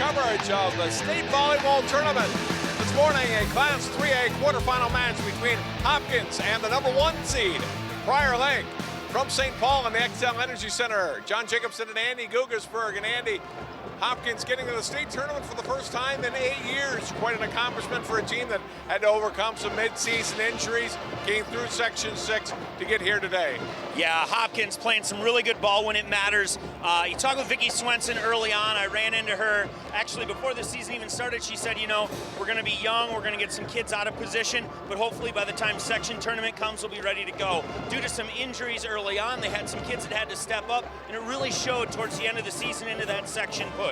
coverage of the state volleyball tournament. This morning, a Class 3A quarterfinal match between Hopkins and the #1 seed, Prior Lake. From St. Paul in the XL Energy Center, John Jacobson and Andy Gugersberg. And Andy, Hopkins getting to the state tournament for the first time in 8 years. Quite an accomplishment for a team that had to overcome some mid-season injuries, came through Section 6 to get here today. Yeah, Hopkins playing some really good ball when it matters. You talked with Vicki Swenson early on. I ran into her actually before the season even started. She said, you know, we're going to be young, we're going to get some kids out of position, but hopefully by the time section tournament comes, we'll be ready to go. Due to some injuries early on, they had some kids that had to step up, and it really showed towards the end of the season into that section push.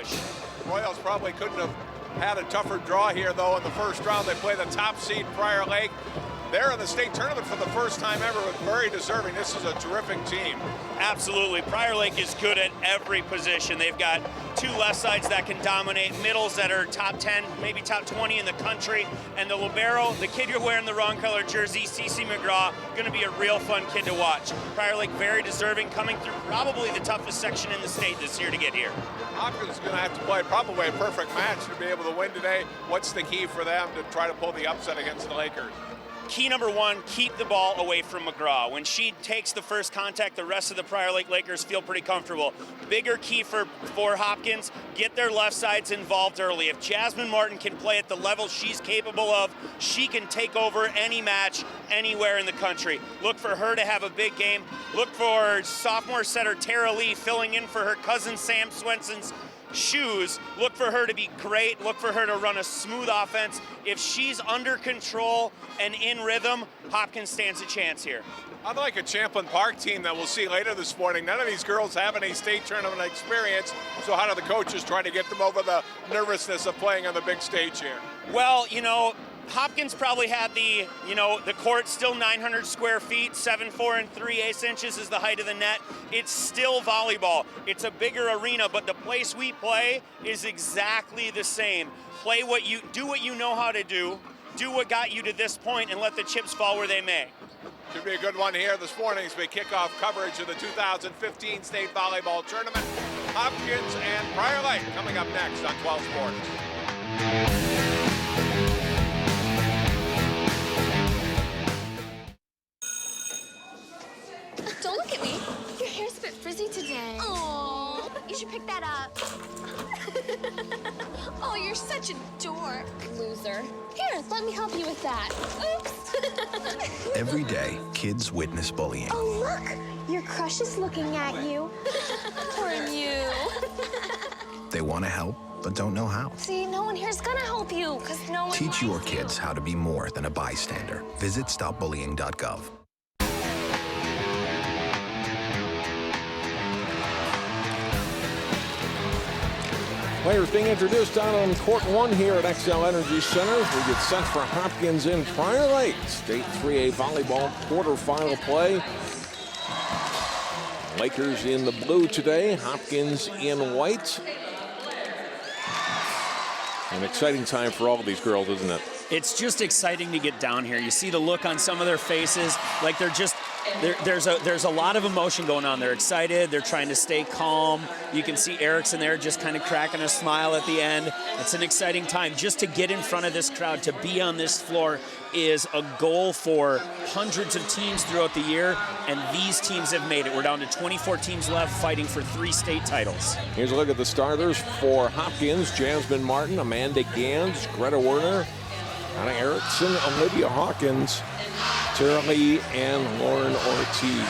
Royals probably couldn't have had a tougher draw here, though. In the first round, they play the top seed Prior Lake. They're in the state tournament for the first time ever, with very deserving. This is a terrific team. Absolutely. Prior Lake is good at every position. They've got two left sides that can dominate, middles that are top 10, maybe top 20 in the country, and the libero, the kid you're wearing the wrong color jersey, CC McGraw, going to be a real fun kid to watch. Prior Lake very deserving, coming through probably the toughest section in the state this year to get here. Hopkins is going to have to play probably a perfect match to be able to win today. What's the key for them to try to pull the upset against the Lakers? Key number one, keep the ball away from McGraw. When she takes the first contact, the rest of the Prior Lake Lakers feel pretty comfortable. Bigger key for Hopkins, get their left sides involved early. If Jasmine Martin can play at the level she's capable of, she can take over any match anywhere in the country. Look for her to have a big game. Look for sophomore setter Tara Lee filling in for her cousin Sam Swenson's shoes. Look for her to be great. Look for her to run a smooth offense. If she's under control and in rhythm, Hopkins stands a chance here. Unlike a Champlain Park team that we'll see later this morning, none of these girls have any state tournament experience. So how do the coaches try to get them over the nervousness of playing on the big stage here? Well, you know, Hopkins probably had the court still 900 square feet, 7'4" and 3/8 inches is the height of the net. It's still volleyball. It's a bigger arena, but the place we play is exactly the same. Do what you know how to do what got you to this point, and let the chips fall where they may. Should be a good one here this morning as we kick off coverage of the 2015 state volleyball tournament. Hopkins and Prior Lake coming up next on 12 Sports. Don't look at me. Your hair's a bit frizzy today. Oh, you should pick that up. Oh, you're such a dork. Loser. Here, let me help you with that. Oops. Every day, kids witness bullying. Oh, look. Your crush is looking at you. Poor you. They want to help, but don't know how. See, no one here's gonna help you, because no one Teach your kids how to be more than a bystander. Visit stopbullying.gov. Players being introduced down on court 1 here at XL Energy Center. We get set for Hopkins in Prior Lake. State 3A volleyball quarterfinal play. Lakers in the blue today, Hopkins in white. An exciting time for all of these girls, isn't it? It's just exciting to get down here. You see the look on some of their faces, like they're just there's a lot of emotion going on. They're excited. They're trying to stay calm. You can see Erickson there just kind of cracking a smile at the end. It's an exciting time. Just to get in front of this crowd, to be on this floor is a goal for hundreds of teams throughout the year, and these teams have made it. We're down to 24 teams left fighting for 3 state titles. Here's a look at the starters for Hopkins. Jasmine Martin, Amanda Gans, Greta Werner, Anna Erickson, Olivia Hawkins, Tara Lee, and Lauren Ortiz.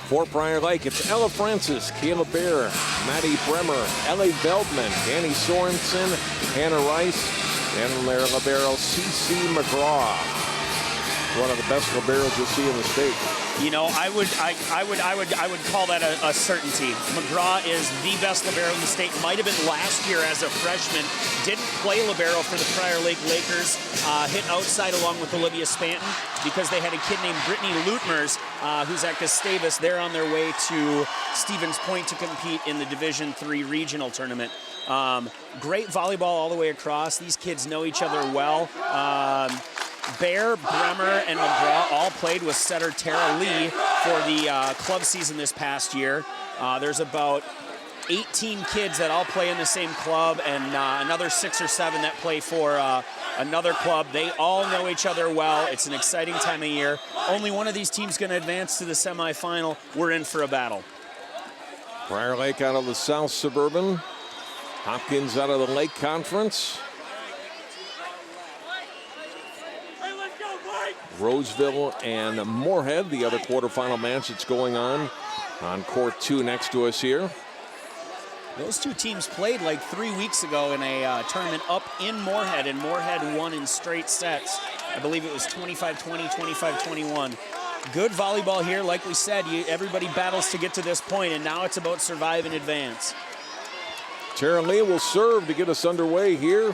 For Prior Lake, it's Ella Francis, Kayla Bear, Maddie Bremer, Ellie Veldman, Danny Sorensen, Hannah Rice, and their libero, CC McGraw. One of the best liberos you'll see in the state. You know, I would call that a certainty. McGraw is the best libero in the state. Might have been last year as a freshman. Didn't play libero for the Prior Lake Lakers. Hit outside along with Olivia Spanton because they had a kid named Brittany Lutmers who's at Gustavus. They're on their way to Stevens Point to compete in the Division III regional tournament. Great volleyball all the way across. These kids know each other well. Bear, Bremer, and McGraw all played with setter Tara Lee for the club season this past year. There's about 18 kids that all play in the same club, and another 6 or 7 that play for another club. They all know each other well. It's an exciting time of year. Only one of these teams going to advance to the semifinal. We're in for a battle. Prior Lake out of the South Suburban. Hopkins out of the Lake Conference. Roseville and Moorhead, the other quarterfinal match that's going on court 2 next to us here. Those two teams played like 3 weeks ago in a tournament up in Moorhead, and Moorhead won in straight sets. I believe it was 25-20, 25-21. Good volleyball here. Like we said, everybody battles to get to this point, and now it's about survive and advance. Tara Lee will serve to get us underway here.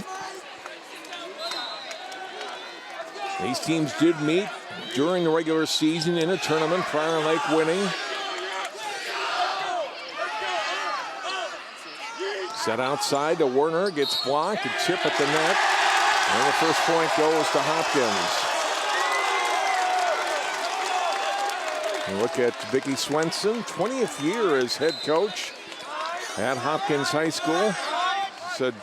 These teams did meet during the regular season in a tournament, Prior Lake winning. Set outside to Werner, gets blocked, a chip at the net. And the first point goes to Hopkins. And look at Vicki Swenson, 20th year as head coach at Hopkins High School. Said,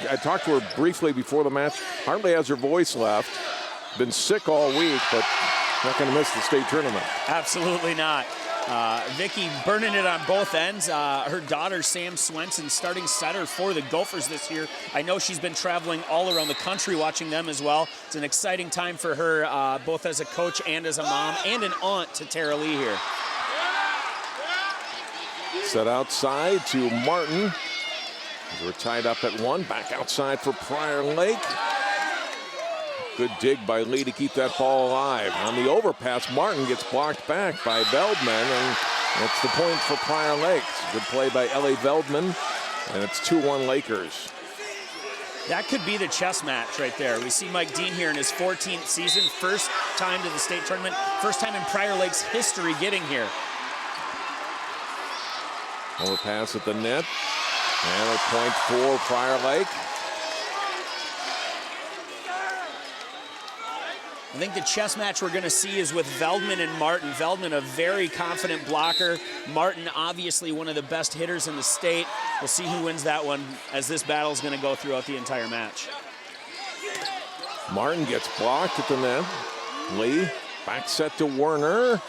I talked to her briefly before the match, hardly has her voice left. Been sick all week, but not going to miss the state tournament. Absolutely not. Vicki burning it on both ends. Her daughter, Sam Swenson, starting setter for the Gophers this year. I know she's been traveling all around the country watching them as well. It's an exciting time for her, both as a coach and as a mom and an aunt to Tara Lee here. Set outside to Martin. We're tied up at 1. Back outside for Prior Lake. Good dig by Lee to keep that ball alive. On the overpass, Martin gets blocked back by Veldman, and that's the point for Prior Lake. Good play by Ellie Veldman, and it's 2-1 Lakers. That could be the chess match right there. We see Mike Dean here in his 14th season, first time to the state tournament, first time in Prior Lake's history getting here. Overpass at the net, and a point for Prior Lake. I think the chess match we're going to see is with Veldman and Martin. Veldman, a very confident blocker. Martin, obviously one of the best hitters in the state. We'll see who wins that one as this battle is going to go throughout the entire match. Martin gets blocked at the net. Lee, back set to Werner,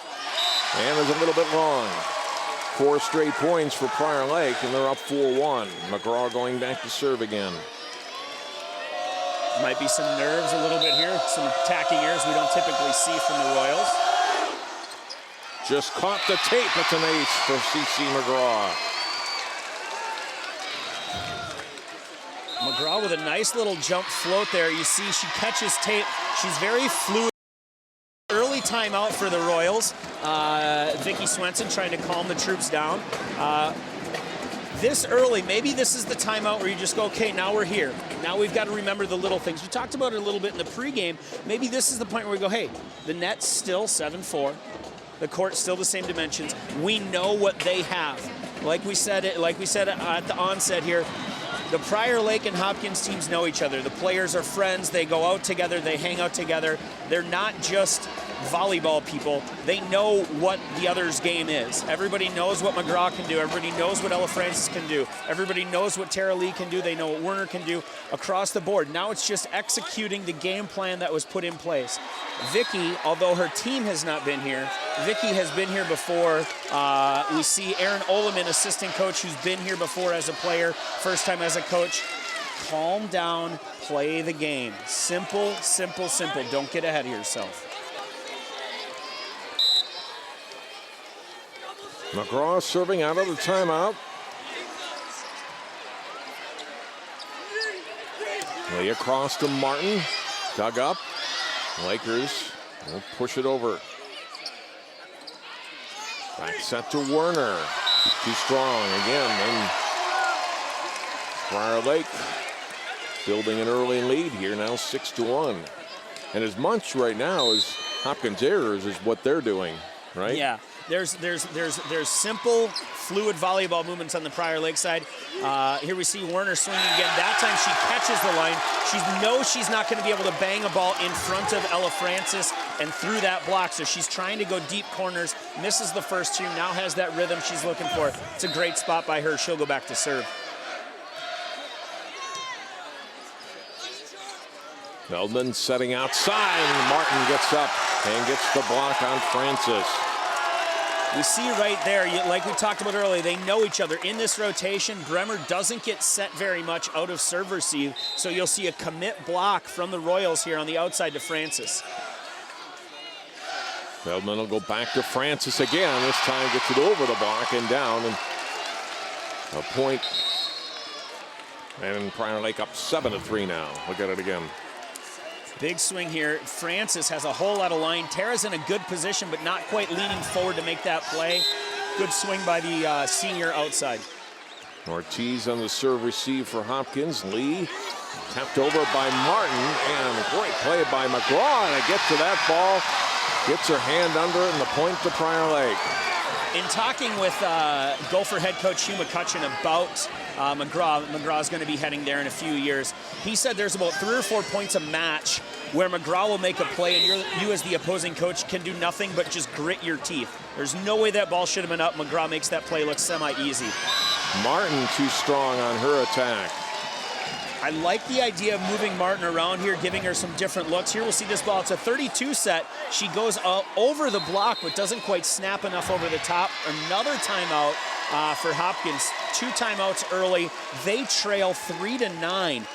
and is a little bit long. 4 straight points for Prior Lake, and they're up 4-1. McGraw going back to serve again. Might be some nerves a little bit here, some attacking errors we don't typically see from the Royals. Just caught the tape. It's an ace for CC McGraw. McGraw with a nice little jump float there. You see she catches tape. She's very fluid. Early timeout for the Royals. Vicki Swenson trying to calm the troops down. This early, maybe this is the timeout where you just go, okay, now we're here. Now we've got to remember the little things. We talked about it a little bit in the pregame. Maybe this is the point where we go, hey, the net's still 7-4. The court's still the same dimensions. We know what they have. Like we said at the onset here, the Prior Lake and Hopkins teams know each other. The players are friends. They go out together. They hang out together. They're not just volleyball people. They know what the other's game is. Everybody knows what McGraw can do. Everybody knows what Ella Francis can do. Everybody knows what Tara Lee can do. They know what Werner can do across the board. Now it's just executing the game plan that was put in place. Vicki, although her team has not been here, Vicki has been here before. We see Aaron Oleman, assistant coach, who's been here before as a player, first time as a coach. Calm down, play the game. Simple, simple, simple. Don't get ahead of yourself. McGraw serving out of the timeout. Lee across to Martin. Dug up. Lakers will push it over. Back set to Werner. Too strong again. And Prior Lake building an early lead here now, 6-1. And as much right now as Hopkins errors is what they're doing, right? Yeah. There's simple, fluid volleyball movements on the Prior Lake side. Here we see Werner swinging again. That time she catches the line. She knows she's not going to be able to bang a ball in front of Ella Francis and through that block, so she's trying to go deep corners, misses the first two, now has that rhythm she's looking for. It's a great spot by her. She'll go back to serve. Feldman setting outside. Martin gets up and gets the block on Francis. We see right there, like we talked about earlier, they know each other. In this rotation, Bremer doesn't get set very much out of serve receive, so you'll see a commit block from the Royals here on the outside to Francis. Feldman will go back to Francis again. This time gets it over the block and down. And a point. And Prior Lake up 7-3 now. Look at it again. Big swing here. Francis has a whole lot of line. Tara's in a good position, but not quite leaning forward to make that play. Good swing by the senior outside. Ortiz on the serve receive for Hopkins. Lee tapped over by Martin, and great play by McGraw. And to get to that ball, gets her hand under it, and the point to Prior Lake. In talking with Gopher head coach Hugh McCutcheon about McGraw's going to be heading there in a few years. He said there's about 3 or 4 points a match where McGraw will make a play and you as the opposing coach can do nothing but just grit your teeth. There's no way that ball should have been up. McGraw makes that play look semi-easy. Martin too strong on her attack. I like the idea of moving Martin around here, giving her some different looks. Here we'll see this ball. It's a 32 set. She goes over the block, but doesn't quite snap enough over the top. Another timeout for Hopkins. 2 timeouts early. They trail 3-9.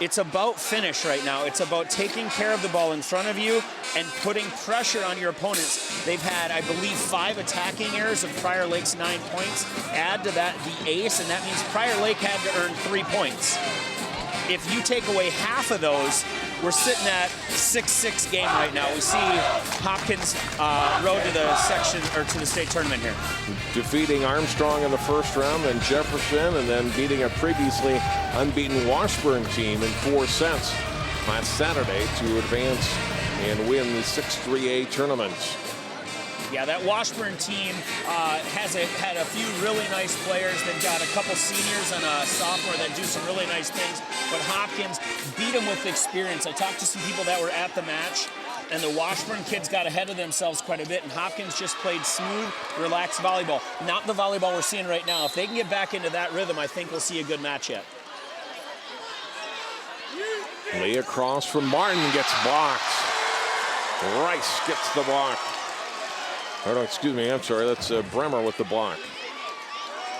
It's about finish right now. It's about taking care of the ball in front of you and putting pressure on your opponents. They've had, I believe, 5 attacking errors of Prior Lake's 9 points. Add to that the ace, and that means Prior Lake had to earn 3 points. If you take away half of those, we're sitting at 6-6 game right now. We see Hopkins road to the section or to the state tournament here. Defeating Armstrong in the first round, then Jefferson, and then beating a previously unbeaten Washburn team in 4 sets last Saturday to advance and win the 6-3A tournament. Yeah, that Washburn team had a few really nice players. They've got a couple seniors and a sophomore that do some really nice things. But Hopkins beat them with experience. I talked to some people that were at the match, and the Washburn kids got ahead of themselves quite a bit, and Hopkins just played smooth, relaxed volleyball. Not the volleyball we're seeing right now. If they can get back into that rhythm, I think we'll see a good match yet. Lee across from Martin gets blocked. Rice gets the block. Oh, no, excuse me, I'm sorry, that's Bremer with the block.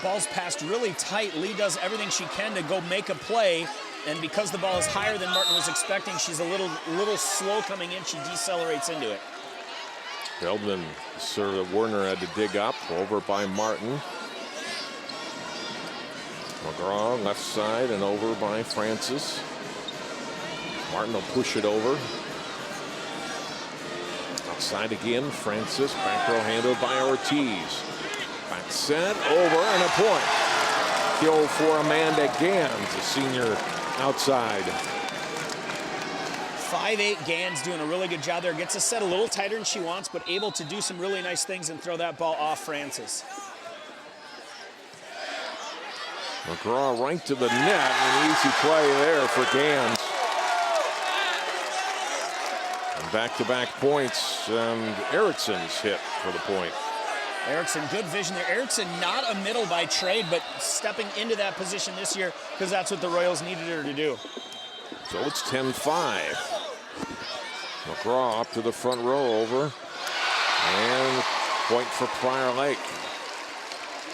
Ball's passed really tight. Lee does everything she can to go make a play, and because the ball is higher than Martin was expecting, she's a little slow coming in. She decelerates into it. Feldman, serve that Werner had to dig up, over by Martin. McGraw left side and over by Francis. Martin will push it over. Outside again, Francis, back row handled by Ortiz. Back set, over, and a point. Kill for Amanda Gans, the senior outside. 5'8" Gans doing a really good job there. Gets a set a little tighter than she wants, but able to do some really nice things and throw that ball off Francis. McGraw right to the net, an easy play there for Gans. Back-to-back points, and Ericsson's hit for the point. Erickson, good vision there. Erickson, not a middle by trade, but stepping into that position this year because that's what the Royals needed her to do. So it's 10-5. McGraw up to the front row, over. And point for Prior Lake.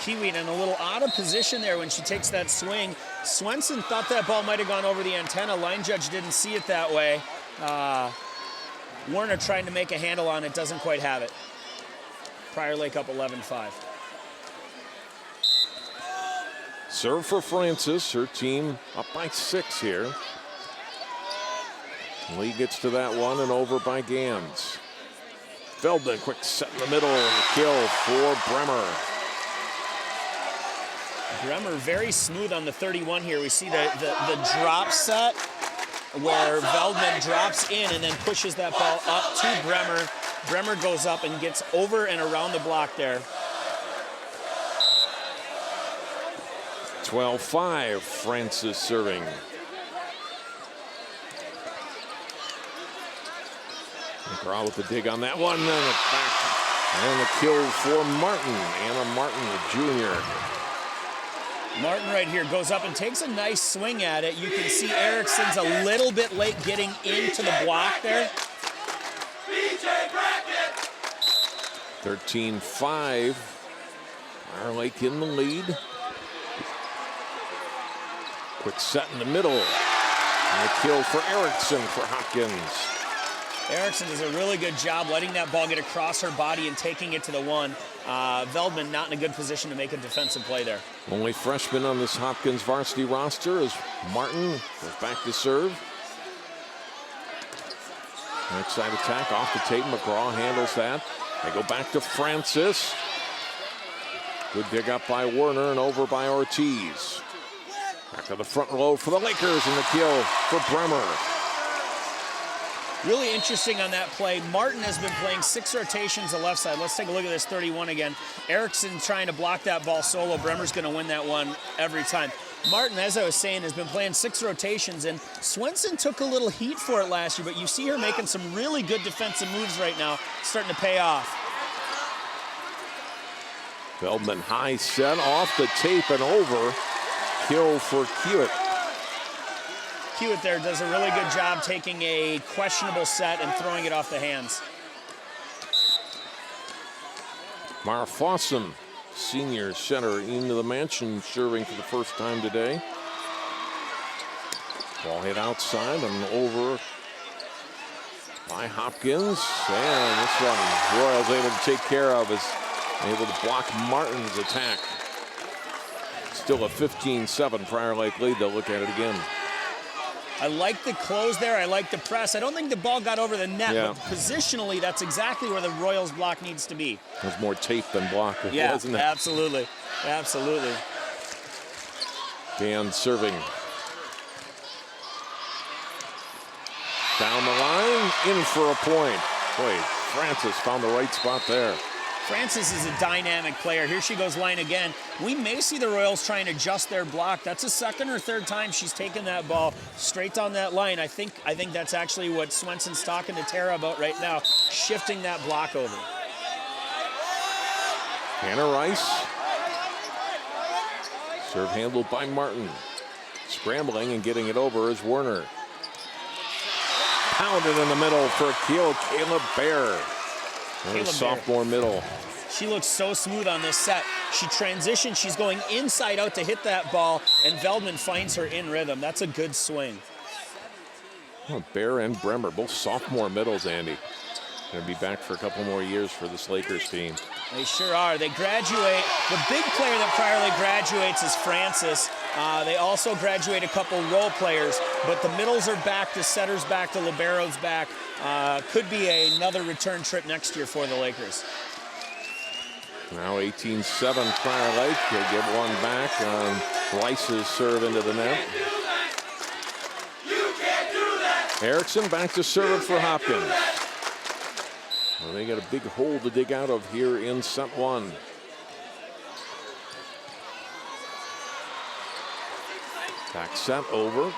Kiwi in a little out of position there when she takes that swing. Swenson thought that ball might have gone over the antenna. Line judge didn't see it that way. Werner trying to make a handle on it, doesn't quite have it. Prior Lake up 11-5. Serve for Francis, her team up by 6 here. Lee gets to that one and over by Gans. Feldman, quick set in the middle and a kill for Bremer. Bremer very smooth on the 31 here. We see the drop set where Veldman drops in and then pushes that ball up to Bremer. Bremer goes up and gets over and around the block there. 12-5, Francis serving. McGraw with the dig on that one, and it back. And the kill for Martin, Anna Martin, the junior. Martin right here goes up and takes a nice swing at it. You can see Ericsson's a little bit late getting into the block there. 13-5, Prior Lake in the lead. Quick set in the middle. And a kill for Eriksson for Hopkins. Eriksson does a really good job letting that ball get across her body and taking it to the one. Veldman not in a good position to make a defensive play there. Only freshman on this Hopkins varsity roster as Martin goes back to serve. Next side attack off the tape. McGraw handles that. They go back to Francis. Good dig up by Werner and over by Ortiz. Back to the front row for the Lakers and the kill for Bremer. Really interesting on that play. Martin has been playing 6 rotations the left side. Let's take a look at this 31 again. Eriksson trying to block that ball solo. Bremer's going to win that one every time. Martin, as I was saying, has been playing 6 rotations, and Swenson took a little heat for it last year, but you see her making some really good defensive moves right now, starting to pay off. Feldman high set off the tape and over. Kill for Hewitt. Hewitt there does a really good job taking a questionable set and throwing it off the hands. Mara Fossum, senior center into the mansion, serving for the first time today. Ball hit outside and over by Hopkins. And this one, Royals able to take care of, is able to block Martin's attack. Still a 15-7 Prior Lake lead. They'll look at it again. I like the close there. I like the press. I don't think the ball got over the net, but positionally, that's exactly where the Royals block needs to be. There's more tape than block, wasn't it? Absolutely. Absolutely. Dan serving. Down the line, in for a point. Boy, Francis found the right spot there. Francis is a dynamic player. Here she goes line again. We may see the Royals try and adjust their block. That's the second or third time she's taken that ball straight down that line. I think that's actually what Swenson's talking to Tara about right now, shifting that block over. Hannah Rice. Serve handled by Martin. Scrambling and getting it over is Werner. Pounded in the middle for a kill, Caleb Bear. Sophomore middle. She looks so smooth on this set. She transitions, she's going inside out to hit that ball, and Veldman finds her in rhythm. That's a good swing. Well, Bear and Bremer, both sophomore middles, Andy. Going to be back for a couple more years for this Lakers team. They sure are. They graduate. The big player that Prior Lake graduates is Francis. They also graduate a couple role players, but the middles are back, the setters back, the liberos back. Could be another return trip next year for the Lakers. Now 18-7 Prior Lake. They get one back on Rice's serve into the net. Eriksson back to serve for Hopkins. Well, they got a big hole to dig out of here in set one. Back set over.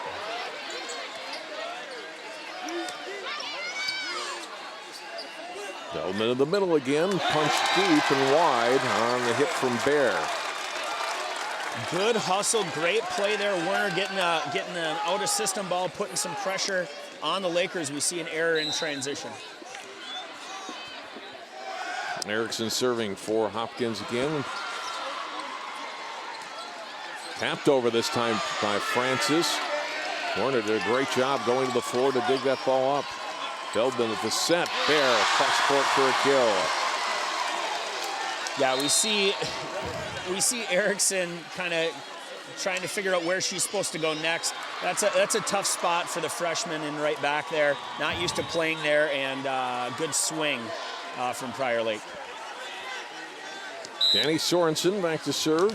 Feldman in the middle again, punched deep and wide on the hit from Bear. Good hustle, great play there. Werner getting an out-of-system ball, putting some pressure on the Lakers. We see an error in transition. Eriksson serving for Hopkins again. Tapped over this time by Francis. Werner did a great job going to the floor to dig that ball up. Feldman at the set. Bear across court for a kill. Yeah, we see Eriksson kind of trying to figure out where she's supposed to go next. That's a tough spot for the freshman and right back there. Not used to playing there, and good swing from Prior Lake. Danny Sorensen back to serve.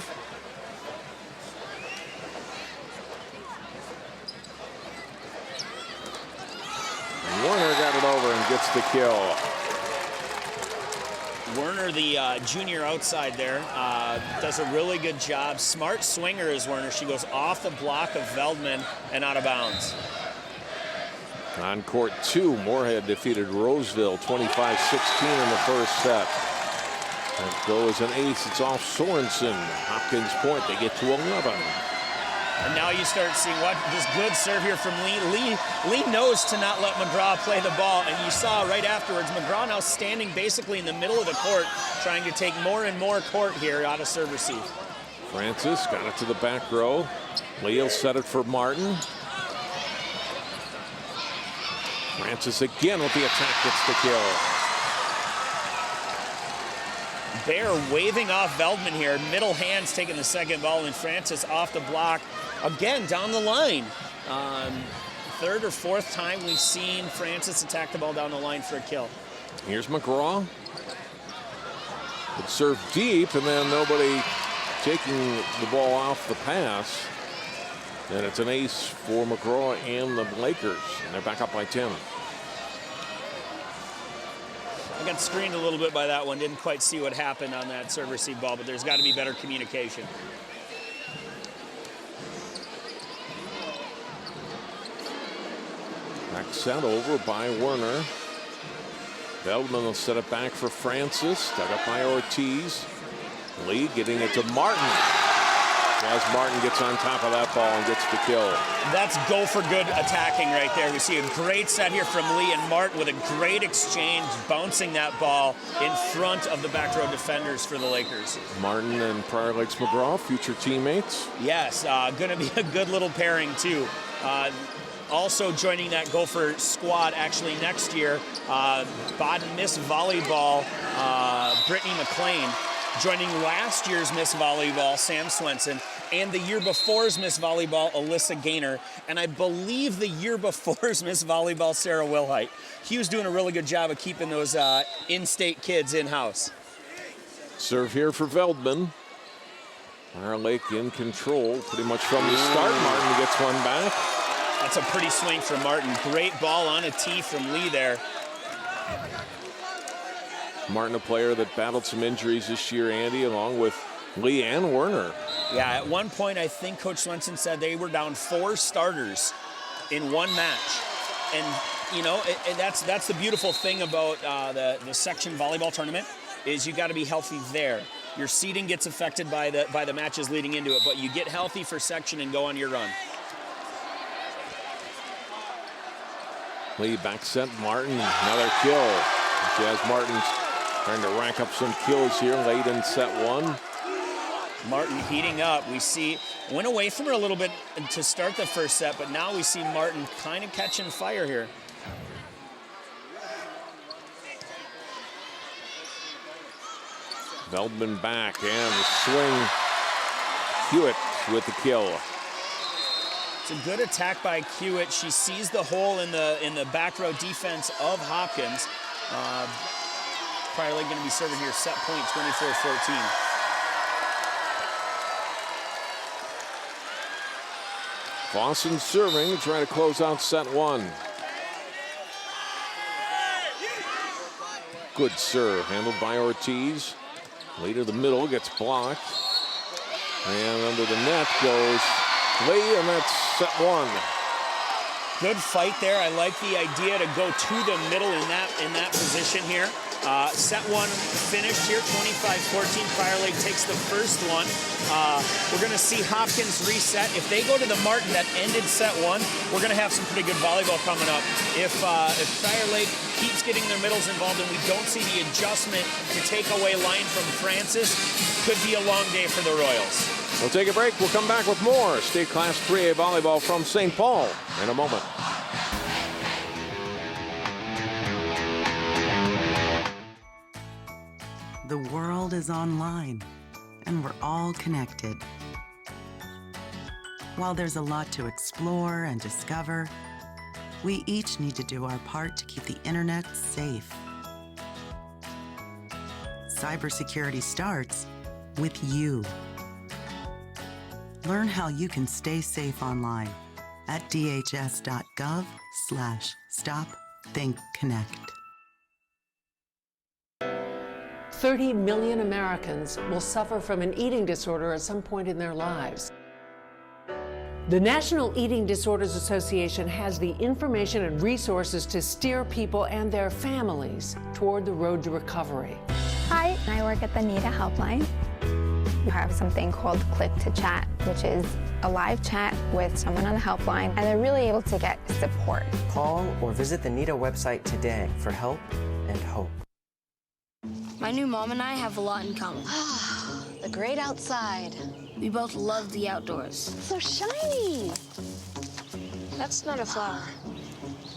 And Werner got it over and gets the kill. Werner, the junior outside there, does a really good job. Smart swinger is Werner. She goes off the block of Veldman and out of bounds. On court 2, Moorhead defeated Roseville 25-16 in the first set. That goes an ace. It's off Sorensen. Hopkins point. They get to 11. And now you start seeing what this good serve here from Lee. Lee knows to not let McGraw play the ball, and you saw right afterwards McGraw now standing basically in the middle of the court, trying to take more and more court here out of serve receive. Francis got it to the back row. Lee will set it for Martin. Francis again with the attack, gets the kill. Bear waving off Veldman here. Middle hands taking the second ball, and Francis off the block. Again, down the line. Third or fourth time we've seen Francis attack the ball down the line for a kill. Here's McGraw. It served deep, and then nobody taking the ball off the pass. And it's an ace for McGraw and the Lakers. And they're back up by 10. I got screened a little bit by that one. Didn't quite see what happened on that serve receive ball, but there's got to be better communication. Back set over by Werner. Veldman will set it back for Francis. Dug up by Ortiz. Lee getting it to Martin. As Martin gets on top of that ball and gets the kill. That's go for good attacking right there. We see a great set here from Lee and Martin with a great exchange, bouncing that ball in front of the back row defenders for the Lakers. Martin and Prior Lakes McGraw, future teammates. Yes, going to be a good little pairing too. Also joining that Gopher squad actually next year, Baden Miss Volleyball, Brittany McLean, joining last year's Miss Volleyball, Sam Swenson, and the year before's Miss Volleyball, Alyssa Gaynor, and I believe the year before's Miss Volleyball, Sarah Wilhite. He was doing a really good job of keeping those in-state kids in-house. Serve here for Veldman. Prior Lake in control pretty much from the start. Martin gets one back. That's a pretty swing from Martin. Great ball on a tee from Lee there. Martin, a player that battled some injuries this year, Andy, along with Lee and Werner. Yeah, at one point, I think Coach Swenson said they were down 4 starters in one match. And, you know, that's the beautiful thing about the section volleyball tournament is you got to be healthy there. Your seeding gets affected by the matches leading into it, but you get healthy for section and go on your run. Lee back set Martin, another kill. Jazz Martin's trying to rack up some kills here late in set 1. Martin heating up. We see, went away from her a little bit to start the first set, but now we see Martin kind of catching fire here. Veldman back and the swing. Hewitt with the kill. It's a good attack by Hewitt. She sees the hole in the back row defense of Hopkins. Prior Lake going to be serving here set point 24-14. Boston serving to try to close out set 1. Good serve handled by Ortiz. Lee to the middle, gets blocked. And under the net goes Lee, and that's set 1. Good fight there. I like the idea to go to the middle in that position here. Set 1 finished here, 25-14. Prior Lake takes the first one. We're going to see Hopkins reset. If they go to the Martin that ended set 1, we're going to have some pretty good volleyball coming up. If Prior Lake keeps getting their middles involved and we don't see the adjustment to take away line from Francis, could be a long day for the Royals. We'll take a break. We'll come back with more State Class 3A volleyball from St. Paul in a moment. The world is online, and we're all connected. While there's a lot to explore and discover, we each need to do our part to keep the internet safe. Cybersecurity starts with you. Learn how you can stay safe online at dhs.gov/stopthinkconnect. 30 million Americans will suffer from an eating disorder at some point in their lives. The National Eating Disorders Association has the information and resources to steer people and their families toward the road to recovery. Hi, I work at the NEDA helpline. We have something called Click to Chat, which is a live chat with someone on the helpline, and they're really able to get support. Call or visit the NEDA website today for help and hope. My new mom and I have a lot in common. The great outside. We both love the outdoors. So shiny. That's not a flower.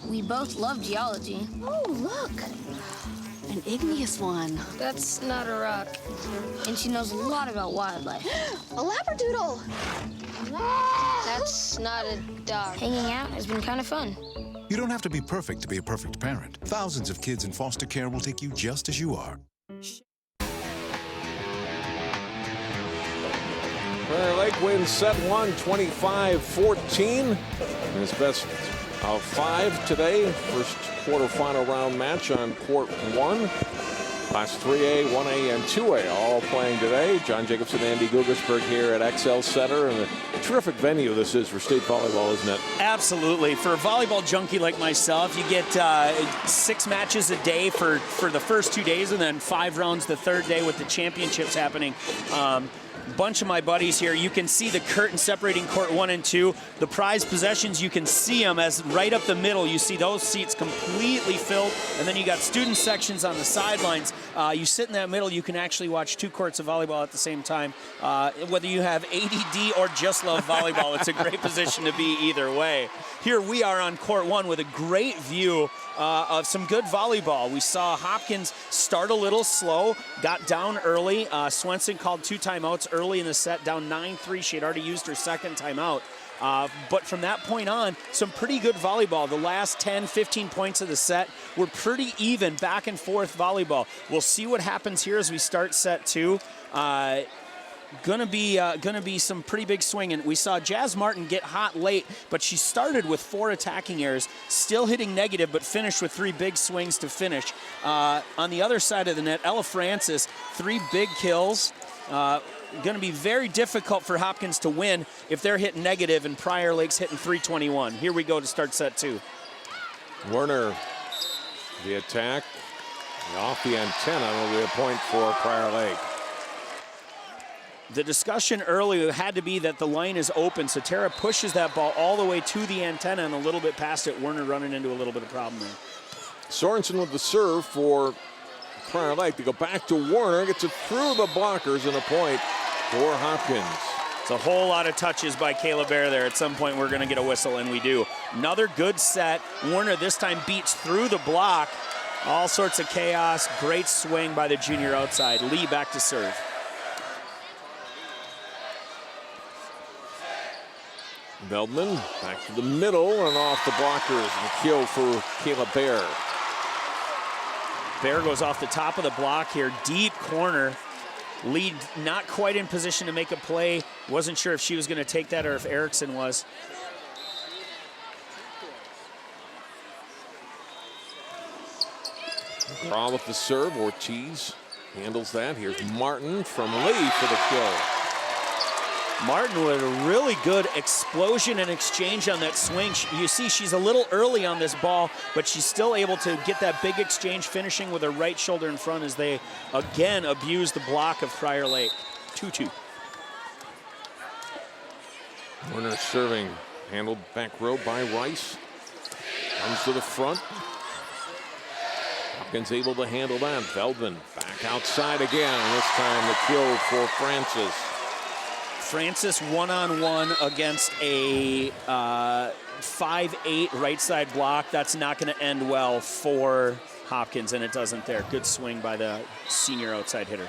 We both love geology. Oh, look. An igneous one. That's not a rock. And she knows a lot about wildlife. A labradoodle. That's not a dog. Hanging out has been kind of fun. You don't have to be perfect to be a perfect parent. Thousands of kids in foster care will take you just as you are. Prior Lake wins set one, 25-14. His best of 5 today. First quarterfinal round match on court 1. Class 3A, 1A, and 2A all playing today. John Jacobson, Andy Guggersberg here at XL Center. And a terrific venue this is for state volleyball, isn't it? Absolutely. For a volleyball junkie like myself, you get 6 matches a day for the first 2 days, and then 5 rounds the third day with the championships happening. Bunch of my buddies here. You can see the curtain separating court 1 and 2. The prized possessions, you can see them as right up the middle. You see those seats completely filled, and then you got student sections on the sidelines. You sit in that middle, you can actually watch 2 courts of volleyball at the same time. Whether you have ADD or just love volleyball, it's a great position to be either way. Here we are on court 1 with a great view of some good volleyball. We saw Hopkins start a little slow, got down early. Swenson called 2 timeouts early in the set, down 9-3. She had already used her second timeout. But from that point on, some pretty good volleyball. The last 10, 15 points of the set were pretty even, back and forth volleyball. We'll see what happens here as we start set 2. Gonna be some pretty big swinging. We saw Jazz Martin get hot late, but she started with 4 attacking errors, still hitting negative, but finished with 3 big swings to finish. On the other side of the net, Ella Francis, 3 big kills. Going to be very difficult for Hopkins to win if they're hitting negative and Prior Lake's hitting 321. Here we go to start set 2. Werner, the attack, off the antenna will be a point for Prior Lake. The discussion earlier had to be that the line is open, so Tara pushes that ball all the way to the antenna and a little bit past it. Werner running into a little bit of problem there. Sorensen with the serve for Prior Lake. They go back to Werner, gets it through the blockers, and a point for Hopkins. It's a whole lot of touches by Kayla Bear there. At some point, we're going to get a whistle, and we do. Another good set. Werner this time beats through the block. All sorts of chaos. Great swing by the junior outside. Lee back to serve. Veldman back to the middle and off the blockers, and a kill for Kayla Bear. Bear goes off the top of the block here, deep corner. Lee not quite in position to make a play. Wasn't sure if she was going to take that or if Erickson was. McGraw with the serve. Ortiz handles that. Here's Martin from Lee for the kill. Martin with a really good explosion and exchange on that swing. You see she's a little early on this ball, but she's still able to get that big exchange, finishing with her right shoulder in front as they again abuse the block of Prior Lake. 2-2. Werner serving, handled back row by Rice. Comes to the front. Hopkins able to handle that. Veldman back outside again, and this time the kill for Francis. Francis one-on-one against a 5'8" right side block. That's not going to end well for Hopkins, and it doesn't there. Good swing by the senior outside hitter.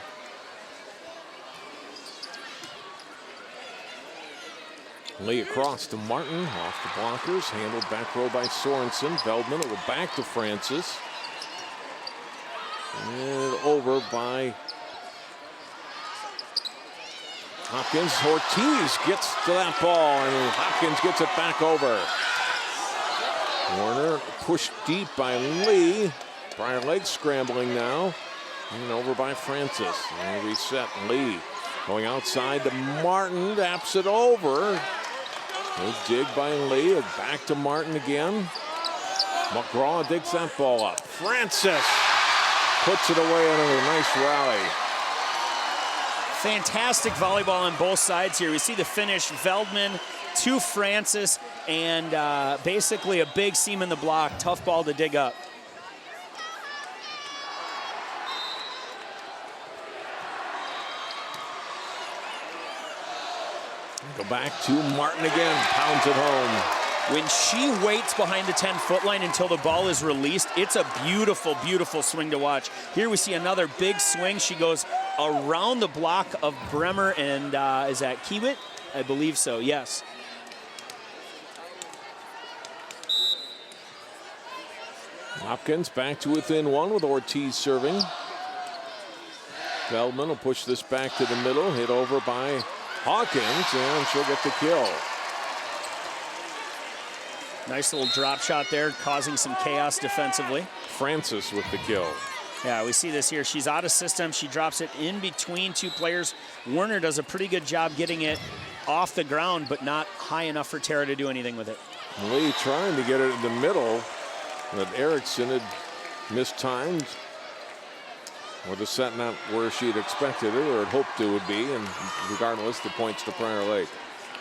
Lee across to Martin, off the blockers, handled back row by Sorensen. Veldman, it will back to Francis. And over by Hopkins. Ortiz gets to that ball, and Hopkins gets it back over. Werner pushed deep by Lee. Prior Lake scrambling now. And over by Francis. And reset. Lee going outside to Martin. Taps it over. Good dig by Lee. Back to Martin again. McGraw digs that ball up. Francis puts it away on a nice rally. Fantastic volleyball on both sides here. We see the finish, Veldman to Francis, and basically a big seam in the block. Tough ball to dig up. Go back to Martin again, pounds it home. When she waits behind the 10-foot line until the ball is released, it's a beautiful, beautiful swing to watch. Here we see another big swing. She goes around the block of Bremer and is that Kiewit? I believe so, yes. Hopkins back to within one with Ortiz serving. Feldman will push this back to the middle, hit over by Hawkins, and she'll get the kill. Nice little drop shot there, causing some chaos defensively. Francis with the kill. Yeah, we see this here. She's out of system. She drops it in between two players. Werner does a pretty good job getting it off the ground, but not high enough for Tara to do anything with it. Lee trying to get it in the middle, but Erickson had mistimed. Or the set not where she'd expected it or had hoped it would be, and regardless, the points to Prior Lake.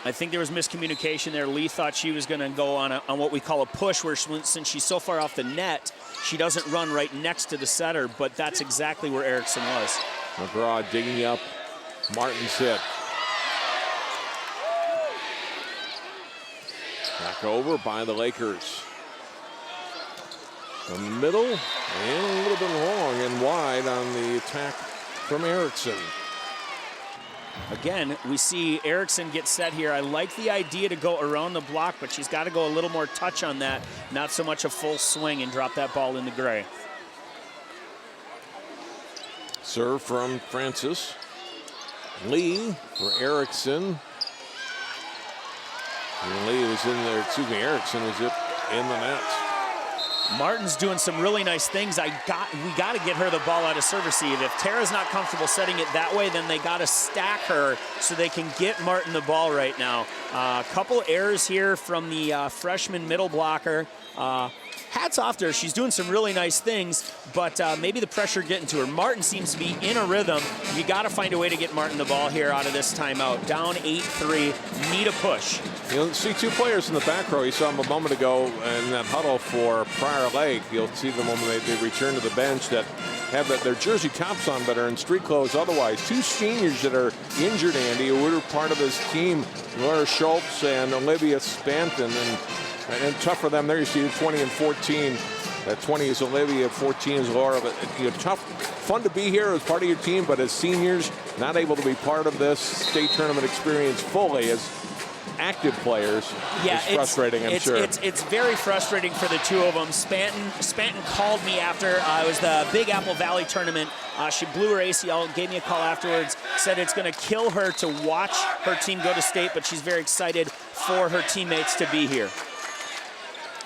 I think there was miscommunication there. Lee thought she was going to go on what we call a push, where since she's so far off the net, she doesn't run right next to the setter, but that's exactly where Erickson was. McGraw digging up Martin's hit. Back over by the Lakers. The middle, and a little bit long and wide on the attack from Erickson. Again, we see Erickson get set here. I like the idea to go around the block, but she's got to go a little more touch on that, not so much a full swing and drop that ball in the gray. Serve from Francis. Lee for Erickson. And Lee was in there, Erickson was in the net. Martin's doing some really nice things. We got to get her the ball out of serve receive. If Tara's not comfortable setting it that way, then they got to stack her so they can get Martin the ball right now. A couple errors here from the freshman middle blocker. Hats off to her. She's doing some really nice things, but maybe the pressure getting to her. Martin seems to be in a rhythm. You got to find a way to get Martin the ball here out of this timeout. Down 8-3, need a push. You'll see two players in the back row. You saw them a moment ago in that huddle for Prior Lake. You'll see them when they return to the bench that have their jersey tops on but are in street clothes otherwise. Two seniors that are injured, Andy, who were part of his team, Laura Schultz and Olivia Spanton. And tough for them there. You see 20 and 14. That 20 is Olivia, 14 is Laura. But tough, fun to be here as part of your team, but as seniors, not able to be part of this state tournament experience fully as active players. Yeah, it's frustrating, I'm sure. It's very frustrating for the two of them. Spanton called me after it was the Big Apple Valley tournament. She blew her ACL, gave me a call afterwards, said it's going to kill her to watch her team go to state, but she's very excited for her teammates to be here.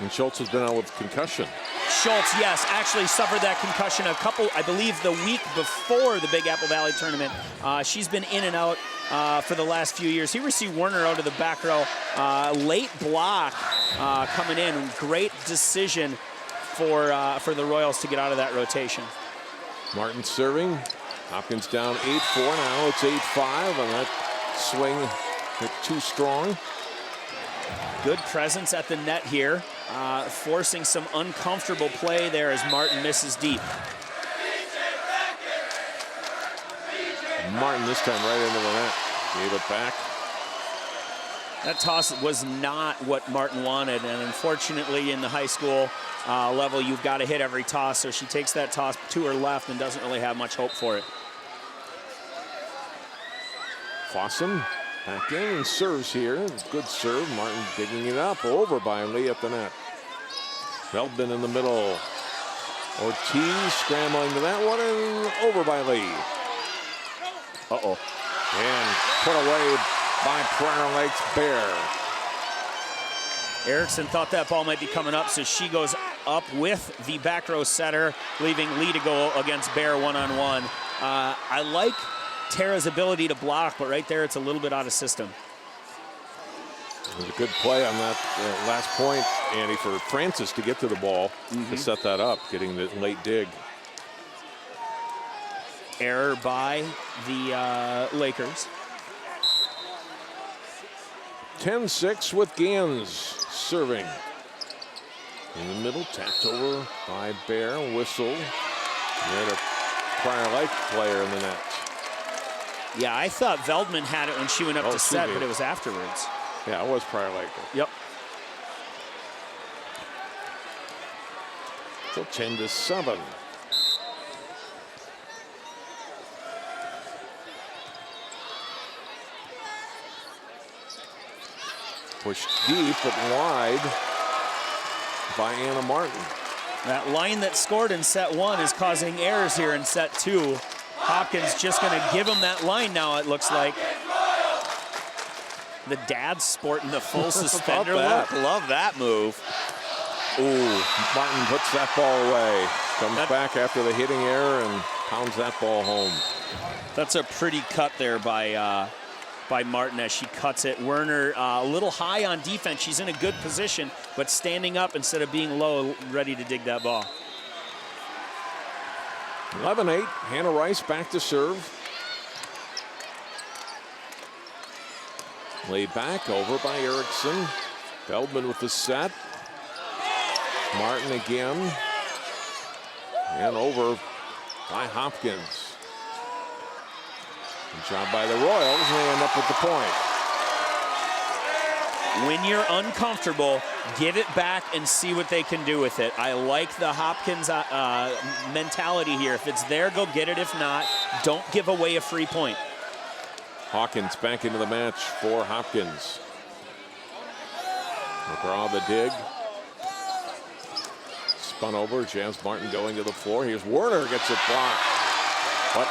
And Schultz has been out with concussion. Schultz, yes, actually suffered that concussion I believe the week before the Big Apple Valley tournament. She's been in and out for the last few years. Here we see Werner out of the back row. Late block coming in. Great decision for the Royals to get out of that rotation. Martin serving. Hopkins down 8-4 now. It's 8-5 and that swing hit too strong. Good presence at the net here, forcing some uncomfortable play there as Martin misses deep. Martin this time right into the net, gave it back. That toss was not what Martin wanted, and unfortunately in the high school level, you've got to hit every toss, so she takes that toss to her left and doesn't really have much hope for it. Fossum back in and serves here. Good serve. Martin digging it up over by Lee at the net. Feldman in the middle. Ortiz scrambling to that one and over by Lee. Uh-oh. And put away by Prior Lake's Bear. Erickson thought that ball might be coming up, so she goes up with the back row setter, leaving Lee to go against Bear one-on-one. I like Tara's ability to block, but right there it's a little bit out of system. It was a good play on that last point, Andy, for Francis to get to the ball to set that up, getting the late dig. Error by the Lakers. 10-6 with Gans serving. In the middle, tapped over by Bear, whistle. And a Prior Lake player in the net. Yeah, I thought Veldman had it when she went up to set, but it was afterwards. Yeah, it was Prior Lake. Yep. So 10-7. Pushed deep but wide by Anna Martin. That line that scored in set 1 is causing errors here in set 2. Hopkins just going to give him that line now, it looks like. The dad's sporting the full suspender look. Love that move. Ooh, Martin puts that ball away. Comes back after the hitting error and pounds that ball home. That's a pretty cut there by Martin as she cuts it. Werner a little high on defense. She's in a good position, but standing up instead of being low, ready to dig that ball. 11-8, Hannah Rice back to serve. Laid back over by Erickson. Feldman with the set. Martin again. And over by Hopkins. Good job by the Royals, and they end up with the point. When you're uncomfortable, give it back and see what they can do with it. I like the Hopkins mentality here. If it's there, go get it. If not, don't give away a free point. Hawkins back into the match for Hopkins. McGraw the dig. Spun over, Jazz Martin going to the floor. Here's Werner, gets it blocked. But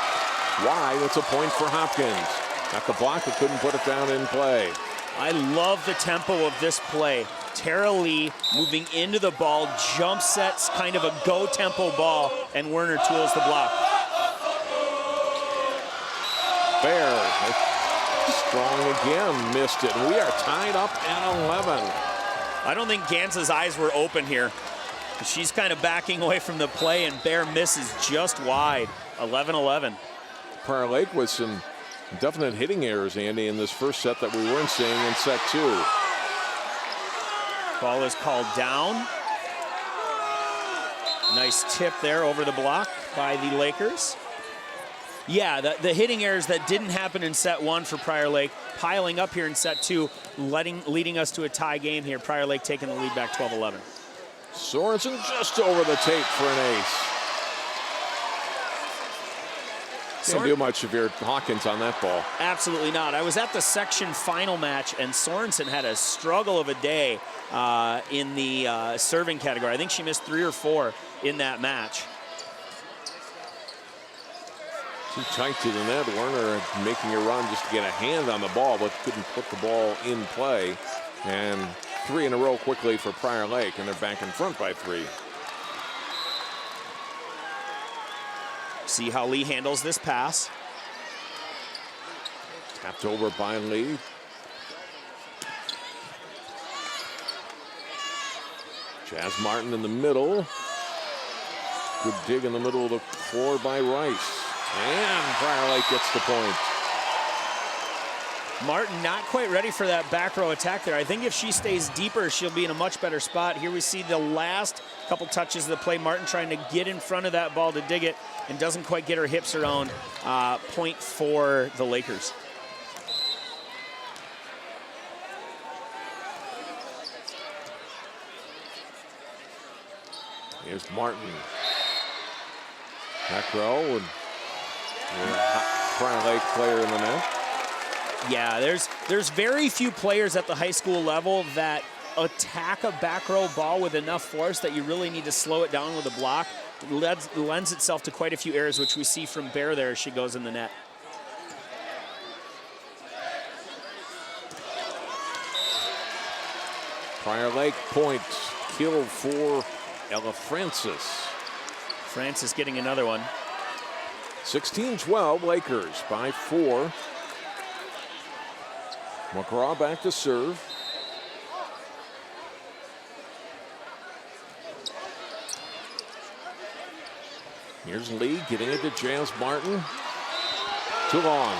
wide, it's a point for Hopkins. Got the block, but couldn't put it down in play. I love the tempo of this play. Tara Lee moving into the ball, jump sets, kind of a go tempo ball, and Werner tools the block. Bear, strong again, missed it. We are tied up at 11. I don't think Gans's eyes were open here. She's kind of backing away from the play, and Bear misses just wide. 11-11. Prior Lake with some definite hitting errors, Andy, in this first set that we weren't seeing in set 2. Ball is called down. Nice tip there over the block by the Lakers. Yeah, the hitting errors that didn't happen in set 1 for Prior Lake, piling up here in set 2, leading us to a tie game here. Prior Lake taking the lead back 12-11. Sorensen just over the tape for an ace. Can't do much if you're Hawkins on that ball. Absolutely not. I was at the section final match, and Sorensen had a struggle of a day in the serving category. I think she missed 3 or 4 in that match. Too tight to the net. Werner making a run just to get a hand on the ball, but couldn't put the ball in play. And 3 in a row quickly for Prior Lake, and they're back in front by 3. See how Lee handles this pass. Tapped over by Lee. Jazz Martin in the middle. Good dig in the middle of the floor by Rice. And Prior Lake gets the point. Martin not quite ready for that back row attack there. I think if she stays deeper, she'll be in a much better spot. Here we see the last couple touches of the play. Martin trying to get in front of that ball to dig it and doesn't quite get her hips around. Point for the Lakers. Here's Martin. Back row and Prior Lake player in the net. Yeah, there's very few players at the high school level that attack a back row ball with enough force that you really need to slow it down with a block. It lends itself to quite a few errors, which we see from Bear there as she goes in the net. Prior Lake point, kill for Ella Francis. Francis getting another one. 16-12, Lakers by 4. McGraw back to serve. Here's Lee getting it to James Martin. Too long.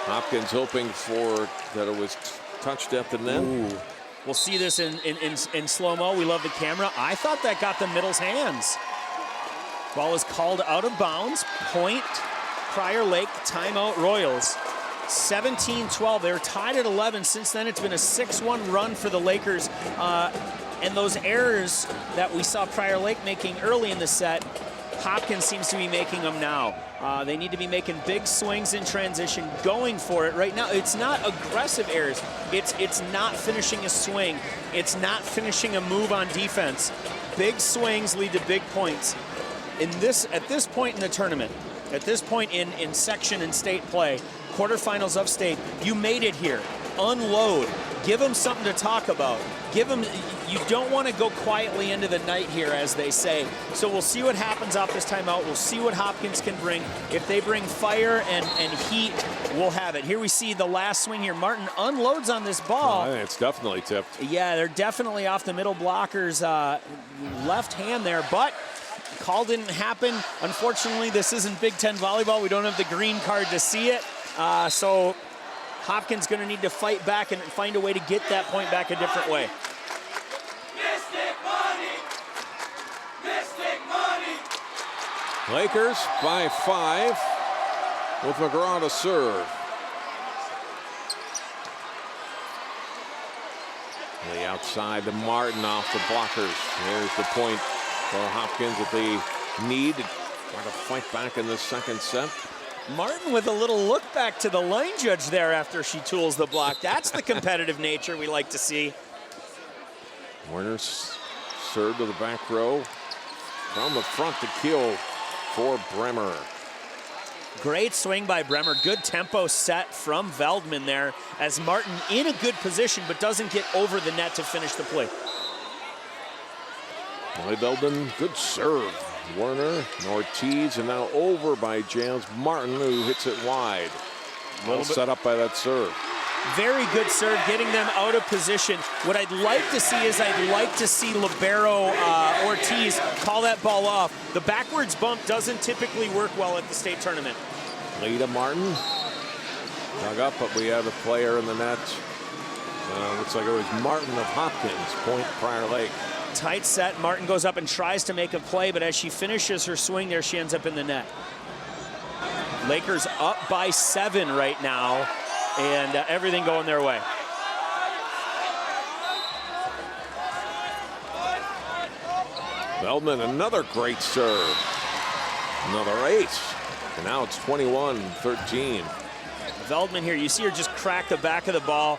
Hopkins hoping for that it was touched at the net. Ooh. We'll see this in slow-mo. We love the camera. I thought that got the middle's hands. Ball is called out of bounds. Point, Prior Lake, timeout Royals. 17-12. They were tied at 11. Since then, it's been a 6-1 run for the Lakers. And those errors that we saw Prior Lake making early in the set, Hopkins seems to be making them now. They need to be making big swings in transition, going for it. Right now, it's not aggressive errors. It's not finishing a swing. It's not finishing a move on defense. Big swings lead to big points. At this point in the tournament, at this point in section and state play, quarterfinals of state, you made it here. Unload. Give them something to talk about. Give them, you don't want to go quietly into the night here, as they say. So we'll see what happens off this timeout. We'll see what Hopkins can bring. If they bring fire and heat, we'll have it. Here we see the last swing here. Martin unloads on this ball. Oh, it's definitely tipped. Yeah, they're definitely off the middle blocker's left hand there, but call didn't happen. Unfortunately, this isn't Big Ten volleyball. We don't have the green card to see it. So Hopkins going to need to fight back and find a way to get that point back a different way. Lakers by 5 with McGraw to serve. The outside to Martin off the blockers. There's the point for Hopkins that they need to try to fight back in the second set. Martin with a little look back to the line judge there after she tools the block. That's the competitive nature we like to see. Werner's serve to the back row. From the front to kill for Bremer. Great swing by Bremer. Good tempo set from Veldman there as Martin in a good position but doesn't get over the net to finish the play. Molly Veldman, good serve. Werner and Ortiz, and now over by James Martin, who hits it wide. Well set up by that serve. Very good serve, getting them out of position. What I'd like to see is libero Ortiz call that ball off. The backwards bump doesn't typically work well at the state tournament. Lita Martin dug up, but we have a player in the net. Looks like it was Martin of Hopkins, point Prior Lake. Tight set. Martin goes up and tries to make a play, but as she finishes her swing there, she ends up in the net. Lakers up by 7 right now, and everything going their way. Veldman, another great serve. Another ace. And now it's 21-13. Veldman here, you see her just crack the back of the ball.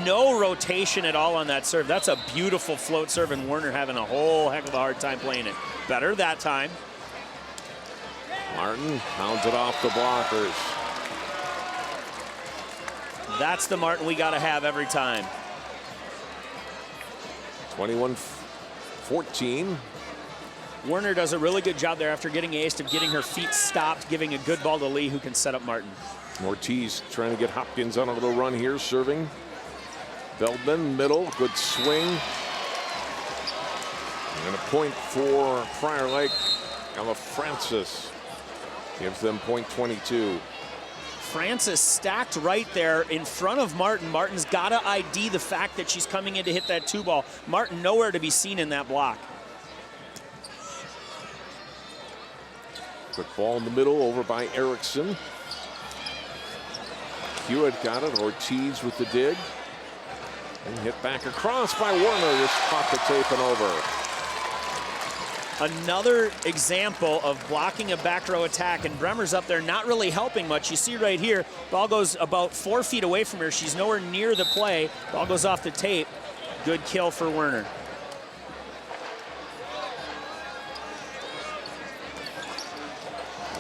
No rotation at all on that serve. That's a beautiful float serve, and Werner having a whole heck of a hard time playing it. Better that time. Martin pounds it off the blockers. That's the Martin we got to have every time. 21-14. Werner does a really good job there after getting aced of getting her feet stopped, giving a good ball to Lee, who can set up Martin. Ortiz trying to get Hopkins on a little run here, serving. Veldman, middle, good swing. And a point for Prior Lake. Ella Francis gives them point 22. Francis stacked right there in front of Martin. Martin's got to ID the fact that she's coming in to hit that 2-ball. Martin nowhere to be seen in that block. Quick ball in the middle over by Erickson. Hewitt got it. Ortiz with the dig. And hit back across by Werner. Just caught the tape and over. Another example of blocking a back row attack, and Bremer's up there not really helping much. You see right here, ball goes about 4 feet away from her. She's nowhere near the play. Ball goes off the tape. Good kill for Werner.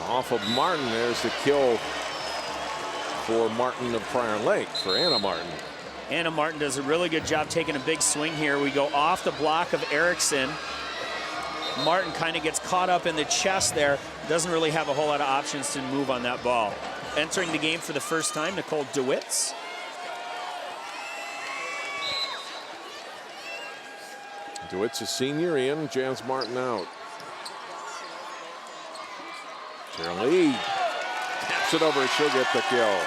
Off of Martin, there's the kill for Martin of Prior Lake, for Anna Martin. Anna Martin does a really good job taking a big swing here. We go off the block of Erickson. Martin kind of gets caught up in the chest there. Doesn't really have a whole lot of options to move on that ball. Entering the game for the first time, Nicole DeWitts. DeWitt's a senior in, Jazz Martin out. Shirley taps it over, she'll get the kill.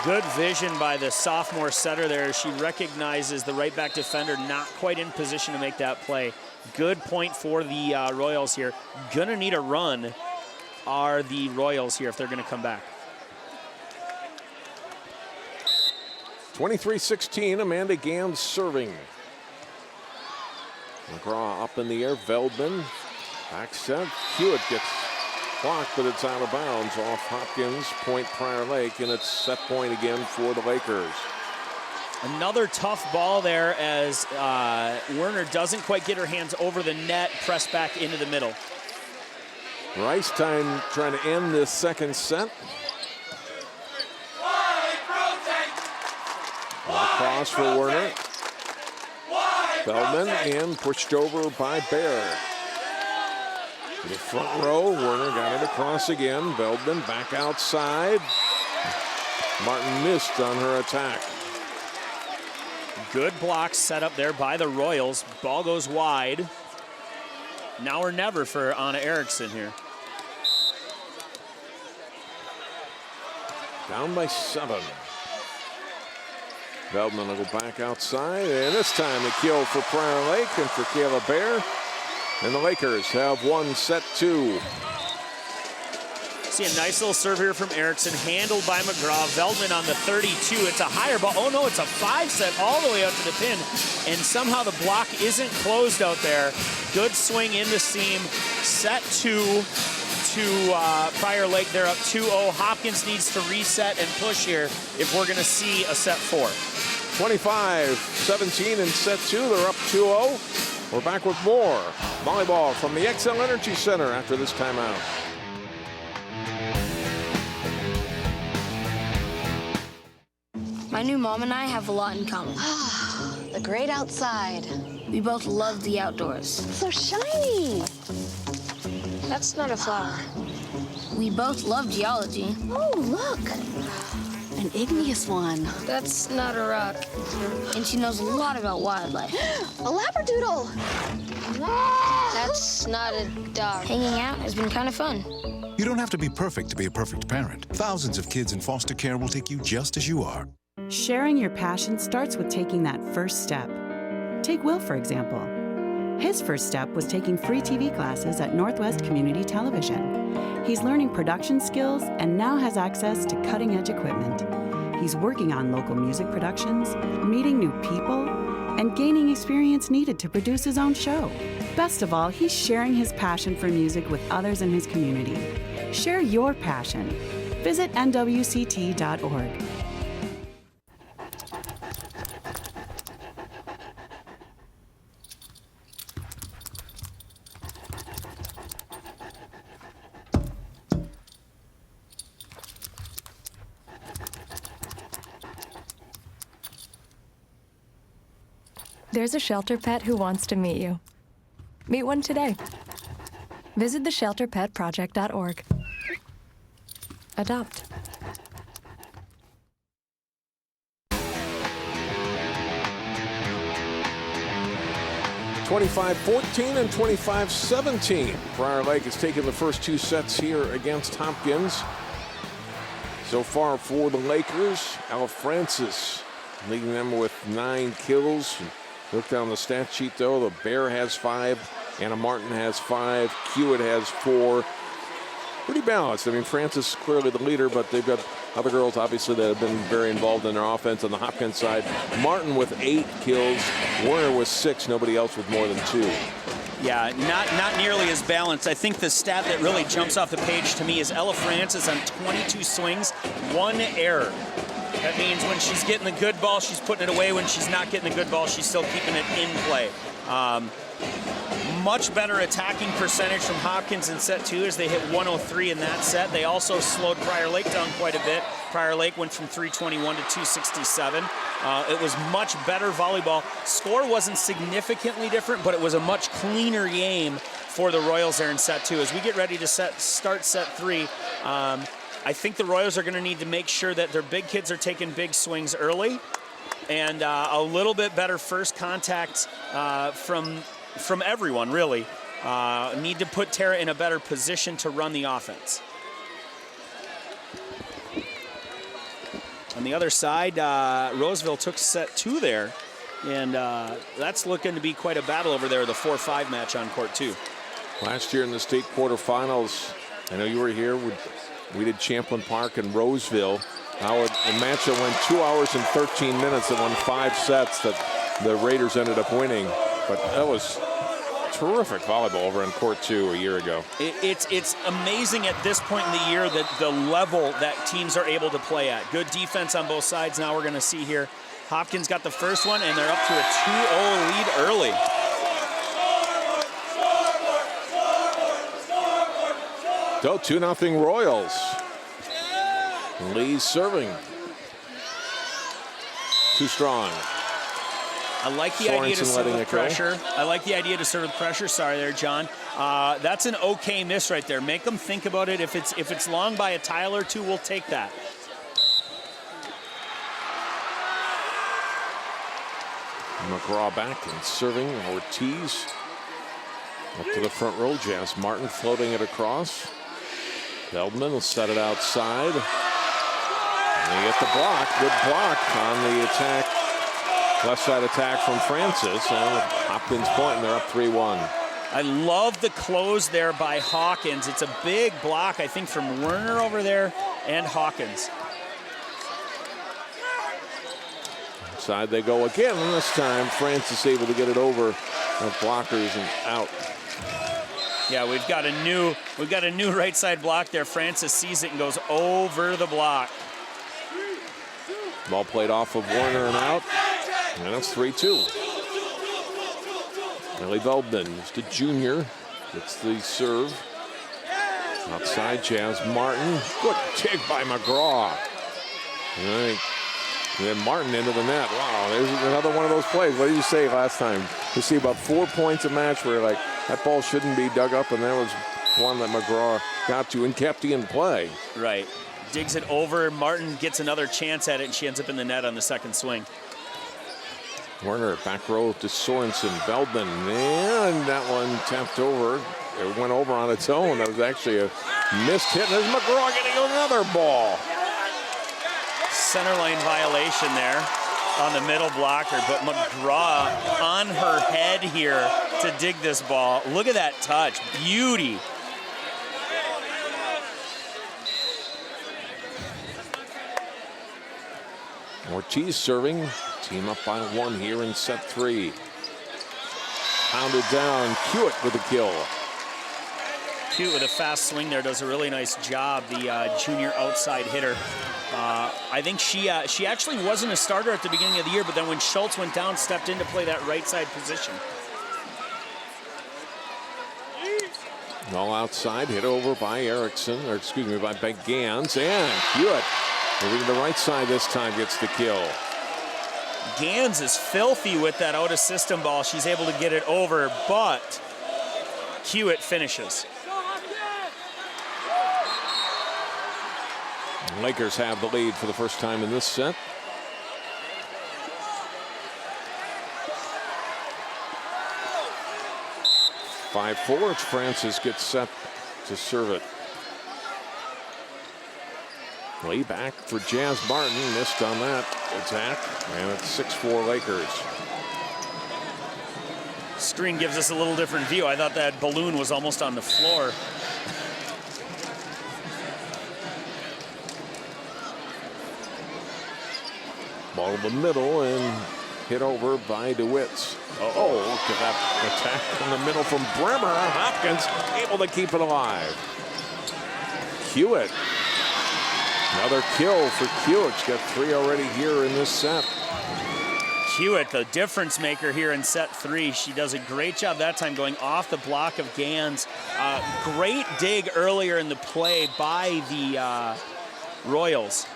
Good vision by the sophomore setter there. She recognizes the right back defender not quite in position to make that play. Good point for the Royals here. Gonna need a run are the Royals here if they're gonna come back. 23-16, Amanda Gans serving. McGraw up in the air, Veldman. Back set, Hewitt gets blocked, but it's out of bounds off Hopkins, point Prior Lake, and it's set point again for the Lakers. Another tough ball there as Werner doesn't quite get her hands over the net, pressed back into the middle. Rice time trying to end this second set. Cross for Werner. Feldman and pushed over by Bear. To the front row, Werner got it across again. Veldman back outside. Martin missed on her attack. Good block set up there by the Royals. Ball goes wide. Now or never for Anna Erickson here. Down by 7. Veldman will go back outside, and this time a kill for Prior Lake and for Kayla Bear. And the Lakers have won set 2. See a nice little serve here from Erickson, handled by McGraw. Veldman on the 32. It's a higher ball. Oh no, it's a 5 set all the way up to the pin. And somehow the block isn't closed out there. Good swing in the seam. Set 2 to Prior Lake. They're up 2-0. Hopkins needs to reset and push here if we're gonna see a set 4. 25-17 in set 2. They're up 2-0. We're back with more volleyball from the XL Energy Center after this timeout. My new mom and I have a lot in common. The great outside. We both love the outdoors. So shiny. That's not a flower. We both love geology. Oh, look. An igneous one. That's not a rock. And she knows a lot about wildlife. A labradoodle. That's not a dog. Hanging out has been kind of fun. You don't have to be perfect to be a perfect parent. Thousands of kids in foster care will take you just as you are. Sharing your passion starts with taking that first step. Take Will, for example. His first step was taking free TV classes at Northwest Community Television. He's learning production skills and now has access to cutting-edge equipment. He's working on local music productions, meeting new people, and gaining experience needed to produce his own show. Best of all, he's sharing his passion for music with others in his community. Share your passion. Visit nwct.org. There's a shelter pet who wants to meet you. Meet one today. Visit theshelterpetproject.org. Adopt. (25-14) and 25-17. Prior Lake has taken the first 2 sets here against Hopkins. So far for the Lakers, Ella Francis leading them with 9 kills. Look down the stat sheet though, the Bear has 5, Anna Martin has 5, Hewitt has 4. Pretty balanced. I mean, Francis clearly the leader, but they've got other girls obviously that have been very involved in their offense on the Hopkins side. Martin with 8 kills, Werner with 6, nobody else with more than 2. Yeah, not nearly as balanced. I think the stat that really jumps off the page to me is Ella Francis on 22 swings, 1 error. That means when she's getting the good ball, she's putting it away. When she's not getting the good ball, she's still keeping it in play. Much better attacking percentage from Hopkins in set 2 as they hit 103 in that set. They also slowed Prior Lake down quite a bit. Prior Lake went from 321 to 267. It was much better volleyball. Score wasn't significantly different, but it was a much cleaner game for the Royals there in set 2. As we get ready to start set 3, I think the Royals are going to need to make sure that their big kids are taking big swings early, and a little bit better first contact from everyone, really. Need to put Tara in a better position to run the offense. On the other side, Roseville took set 2 there, and that's looking to be quite a battle over there, the 4-5 match on court 2. Last year in the state quarterfinals, I know you were here, we did Champlin Park and Roseville. A match that went 2 hours and 13 minutes that won 5 sets that the Raiders ended up winning. But that was terrific volleyball over on court 2 a year ago. It's amazing at this point in the year that the level that teams are able to play at. Good defense on both sides. Now we're going to see here. Hopkins got the first one, and they're up to a 2-0 lead early. So 2-0 Royals. Lee's serving. Too strong. I like the idea to serve with pressure. I like the idea to serve with pressure. Sorry there, John. That's an okay miss right there. Make them think about it. If it's long by a tile or two, we'll take that. McGraw back and serving. Ortiz up to the front row. Jazz Martin floating it across. Feldman will set it outside. And they get the block. Good block on the attack. Left side attack from Francis. And Hopkins point, and they're up 3-1. I love the close there by Hawkins. It's a big block, I think, from Werner over there and Hawkins. Outside they go again, and this time Francis able to get it over the blockers and out. Yeah, we've got a new right side block there. Francis sees it and goes over the block. Ball played off of Warner and out, and it's 3-2. Ellie Veldman, just a junior, gets the serve. Outside, Jazz Martin. Good dig by McGraw. And then Martin into the net. Wow, there's another one of those plays. What did you say last time? You see about 4 points a match where like that ball shouldn't be dug up, and there was one that McGraw got to and kept in play. Right. Digs it over. Martin gets another chance at it, and she ends up in the net on the second swing. Werner back row to Sorensen. Veldman, and that one tapped over. It went over on its own. That was actually a missed hit. And there's McGraw getting another ball. Centerline violation there on the middle blocker, but McGraw on her head here to dig this ball. Look at that touch. Beauty. Ortiz serving. Team up by 1 here in set 3. Pounded down. Hewitt with a kill. Hewitt with a fast swing there does a really nice job. The junior outside hitter. I think she actually wasn't a starter at the beginning of the year, but then when Schultz went down, stepped in to play that right side position. All outside, hit over by Erickson, or excuse me, by Gans, and Hewitt moving to the right side this time gets the kill. Gans is filthy with that out of system ball. She's able to get it over, but Hewitt finishes. Lakers have the lead for the first time in this set. (5-4). Francis gets set to serve it. Lee back for Jazz Martin. Missed on that attack. And it's 6-4 Lakers. Screen gives us a little different view. I thought that balloon was almost on the floor. Ball in the middle and hit over by DeWitts. Oh, look at that attack in the middle from Bremer. Hopkins able to keep it alive. Hewitt. Another kill for Hewitt. She's got 3 already here in this set. Hewitt, the difference maker here in set 3. She does a great job that time going off the block of Gans. Great dig earlier in the play by the Royals.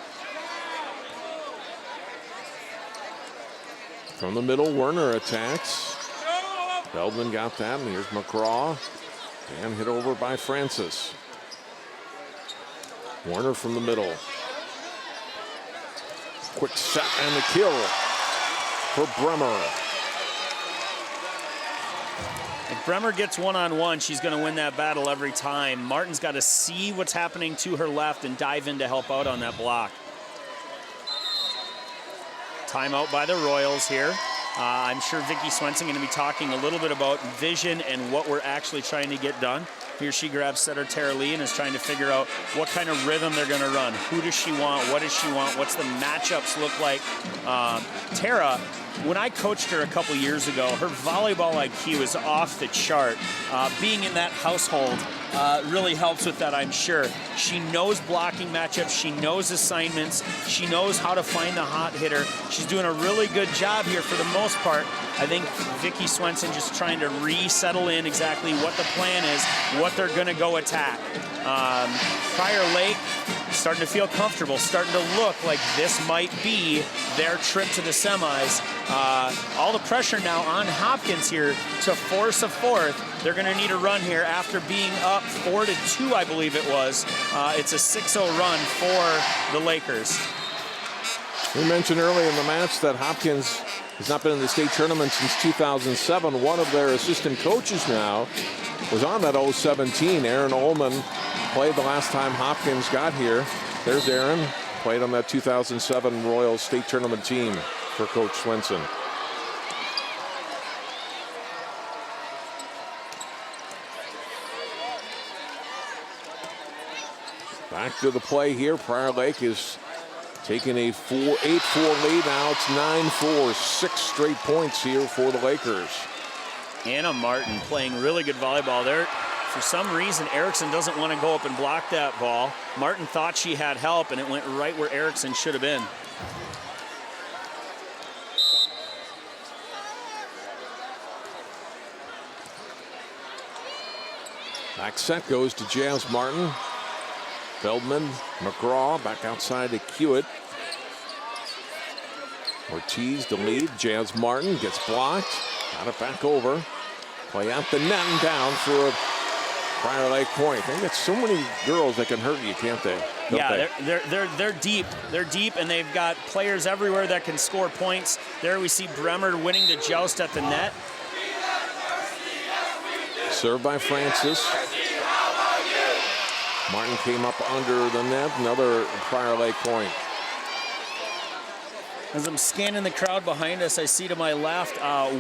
From the middle, Werner attacks. Feldman got that, and here's McGraw. And hit over by Francis. Werner from the middle. Quick shot and the kill for Bremer. If Bremer gets one-on-one, she's going to win that battle every time. Martin's got to see what's happening to her left and dive in to help out on that block. Timeout by the Royals here. I'm sure Vicki Swenson going to be talking a little bit about vision and what we're actually trying to get done. Here she grabs setter Tara Lee and is trying to figure out what kind of rhythm they're going to run. Who does she want? What does she want? What's the matchups look like? Tara, when I coached her a couple years ago, her volleyball IQ is off the chart. Being in that household really helps with that, I'm sure. She knows blocking matchups. She knows assignments. She knows how to find the hot hitter. She's doing a really good job here for the most part. I think Vicki Swenson just trying to resettle in exactly what the plan is, what they're going to go attack. Prior Lake starting to feel comfortable, starting to look like this might be their trip to the semis. All the pressure now on Hopkins here to force a fourth. They're going to need a run here after being up 4-2, I believe it was. It's a 6-0 run for the Lakers. We mentioned earlier in the match that Hopkins has not been in the state tournament since 2007. One of their assistant coaches now was on that 0-17. Aaron Ullman played the last time Hopkins got here. There's Aaron, played on that 2007 Royal State Tournament team for Coach Swenson. Back to the play here. Prior Lake is taking a 8-4 lead. Now it's 9-4, 6 straight points here for the Lakers. Anna Martin playing really good volleyball there. For some reason, Erickson doesn't want to go up and block that ball. Martin thought she had help, and it went right where Erickson should have been. Back set goes to Jazz Martin. Feldman, McGraw back outside to Hewitt. Ortiz to lead. Jazz Martin gets blocked. Got it back over. Play out the net and down for a Prior Lake point. They got so many girls that can hurt you, can't they? Yeah, they're deep. They're deep, and they've got players everywhere that can score points. There we see Bremer winning the joust at the net. Served by Francis. Martin came up under the net. Another Prior Lake point. As I'm scanning the crowd behind us, I see to my left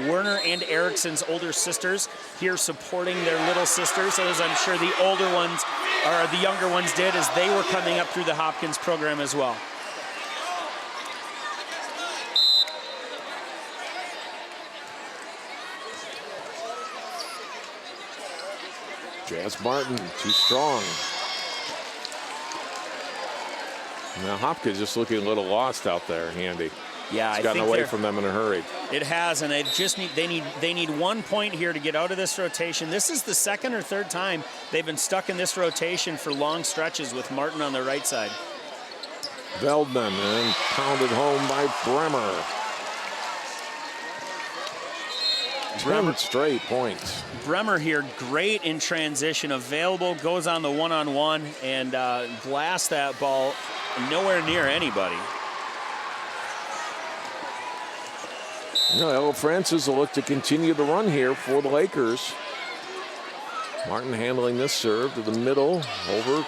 Werner and Erickson's older sisters here supporting their little sisters, as I'm sure the older ones, or the younger ones did as they were coming up through the Hopkins program as well. Jazz Martin, too strong. Now Hopkins just looking a little lost out there, Handy. Yeah, it's gotten away from them in a hurry. It has, and they need 1 point here to get out of this rotation. This is the second or third time they've been stuck in this rotation for long stretches with Martin on the right side. Veldman and pounded home by Bremer. 10 straight points. Bremer here, great in transition, available, goes on the one-on-one and blasts that ball nowhere near anybody. Ella Francis will look to continue the run here for the Lakers. Martin handling this serve to the middle, over.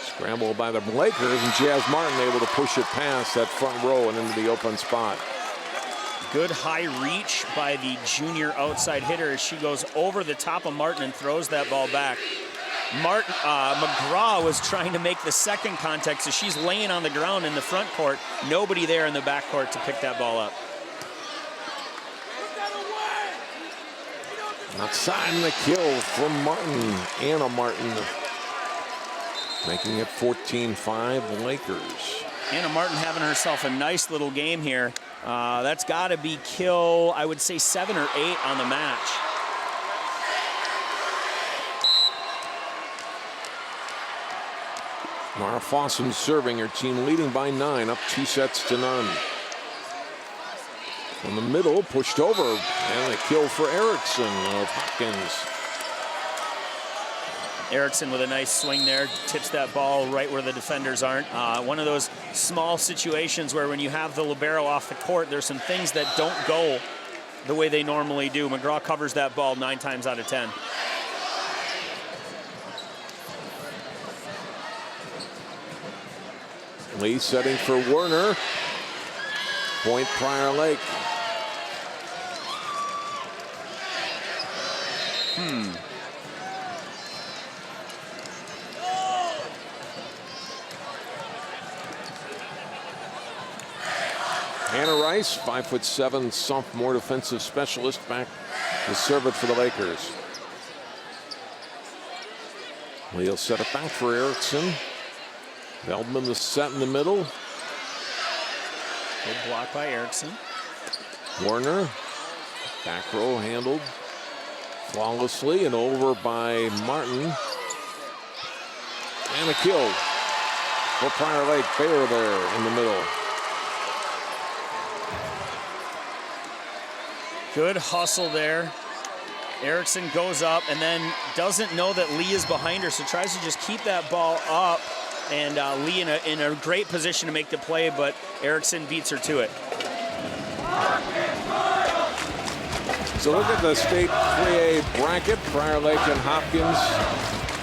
Scrambled by the Lakers, and Jazz Martin able to push it past that front row and into the open spot. Good high reach by the junior outside hitter as she goes over the top of Martin and throws that ball back. McGraw was trying to make the second contact, so she's laying on the ground in the front court. Nobody there in the back court to pick that ball up. Outside and the kill from Martin. Anna Martin making it 14-5 Lakers. Anna Martin having herself a nice little game here. That's got to be kill, I would say 7 or 8 on the match. Mara Fossum serving, her team leading by 9, up 2-0. From the middle, pushed over, and a kill for Erickson of Hopkins. Erickson with a nice swing there, tips that ball right where the defenders aren't. One of those small situations where when you have the libero off the court, there's some things that don't go the way they normally do. McGraw covers that ball 9 times out of 10. Lee setting for Werner. Point Prior Lake. Hannah Rice, 5'7", sophomore defensive specialist, back to serve it for the Lakers. Lee'll set it back for Erickson. Veldman the set in the middle. Good block by Erickson. Werner, back row handled flawlessly and over by Martin. And a kill for Prior Lake. Bayer there in the middle. Good hustle there. Erickson goes up and then doesn't know that Lee is behind her, so tries to just keep that ball up. And Lee in a great position to make the play, but Erickson beats her to it. So look at the state 3A bracket. Prior Lake and Hopkins.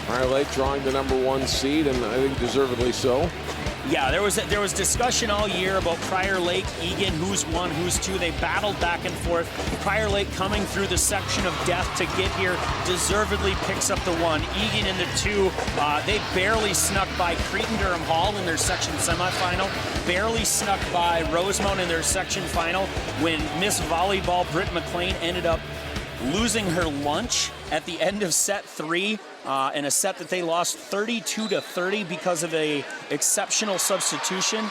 Prior Lake drawing the #1 seed, and I think deservedly so. Yeah, there was discussion all year about Prior Lake, Egan, who's 1, who's 2. They battled back and forth. Prior Lake coming through the section of death to get here, deservedly picks up the 1. Egan in the 2. They barely snuck by Cretin-Durham Hall in their section semifinal. Barely snuck by Rosemount in their section final when Miss Volleyball Britt McLean ended up losing her lunch at the end of set 3. In a set that they lost 32-30 because of a exceptional substitution.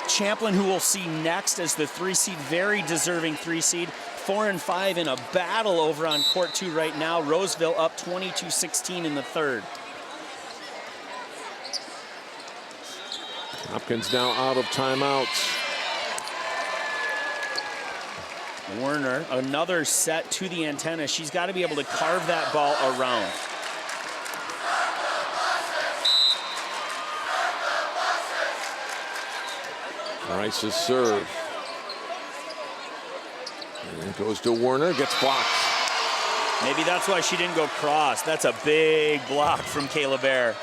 Champlin, who we'll see next as the 3 seed, very deserving 3 seed. 4 and 5 in a battle over on court 2 right now. Roseville up 22-16 in the 3rd. Hopkins now out of timeouts. Werner, another set to the antenna. She's got to be able to carve that ball around. Rice's serve. And it goes to Werner, gets blocked. Maybe that's why she didn't go cross. That's a big block from Kayla Bear.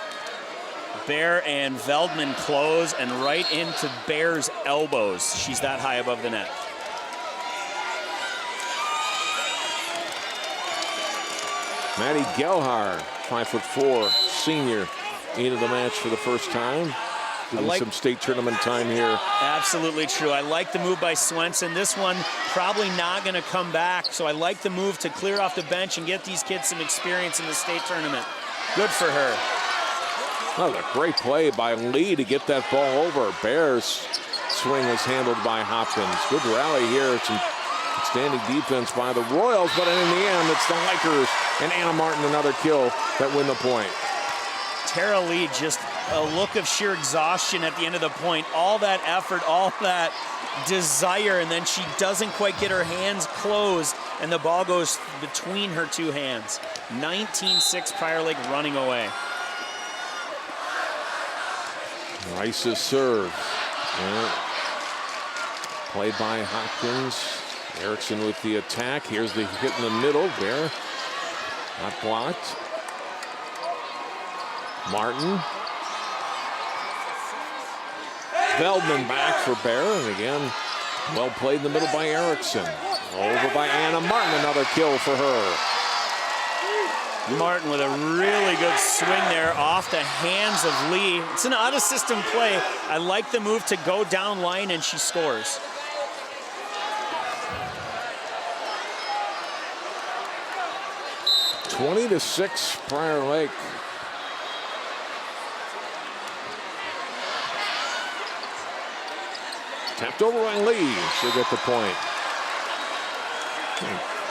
Bear and Veldman close and right into Bear's elbows. She's that high above the net. Maddie Gelhar, 5'4", senior, into the match for the first time. Getting some state tournament time here. Absolutely true. I like the move by Swenson. This one probably not going to come back, so I like the move to clear off the bench and get these kids some experience in the state tournament. Good for her. Oh, a great play by Lee to get that ball over. Bears swing is handled by Hopkins. Good rally here. Some outstanding defense by the Royals, but in the end, it's the Lakers and Anna Martin, another kill, that win the point. Tara Lee, just a look of sheer exhaustion at the end of the point. All that effort, all that desire, and then she doesn't quite get her hands closed, and the ball goes between her 2 hands. 19-6 Prior Lake running away. Rice's serve. Played by Hopkins. Erickson with the attack. Here's the hit in the middle. Bear not blocked. Martin. Veldman back for Bear, and again, well played in the middle by Erickson. Over by Anna Martin, another kill for her. Martin with a really good swing there off the hands of Lee. It's an out-of-system play. I like the move to go down line, and she scores. (20-6) Prior Lake. Tapped over by Lee. She'll get the point.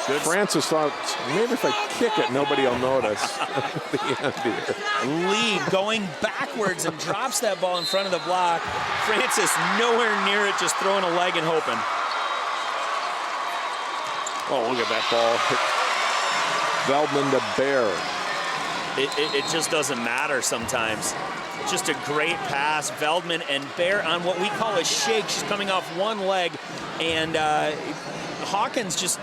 Good. Francis thought, maybe if I kick it, nobody will notice. At the end here. Lee going backwards and drops that ball in front of the block. Francis nowhere near it, just throwing a leg and hoping. Oh, look at that ball. Veldman to Bear. It just doesn't matter sometimes. Just a great pass. Veldman and Bear on what we call a shake. She's coming off one leg, and Hawkins just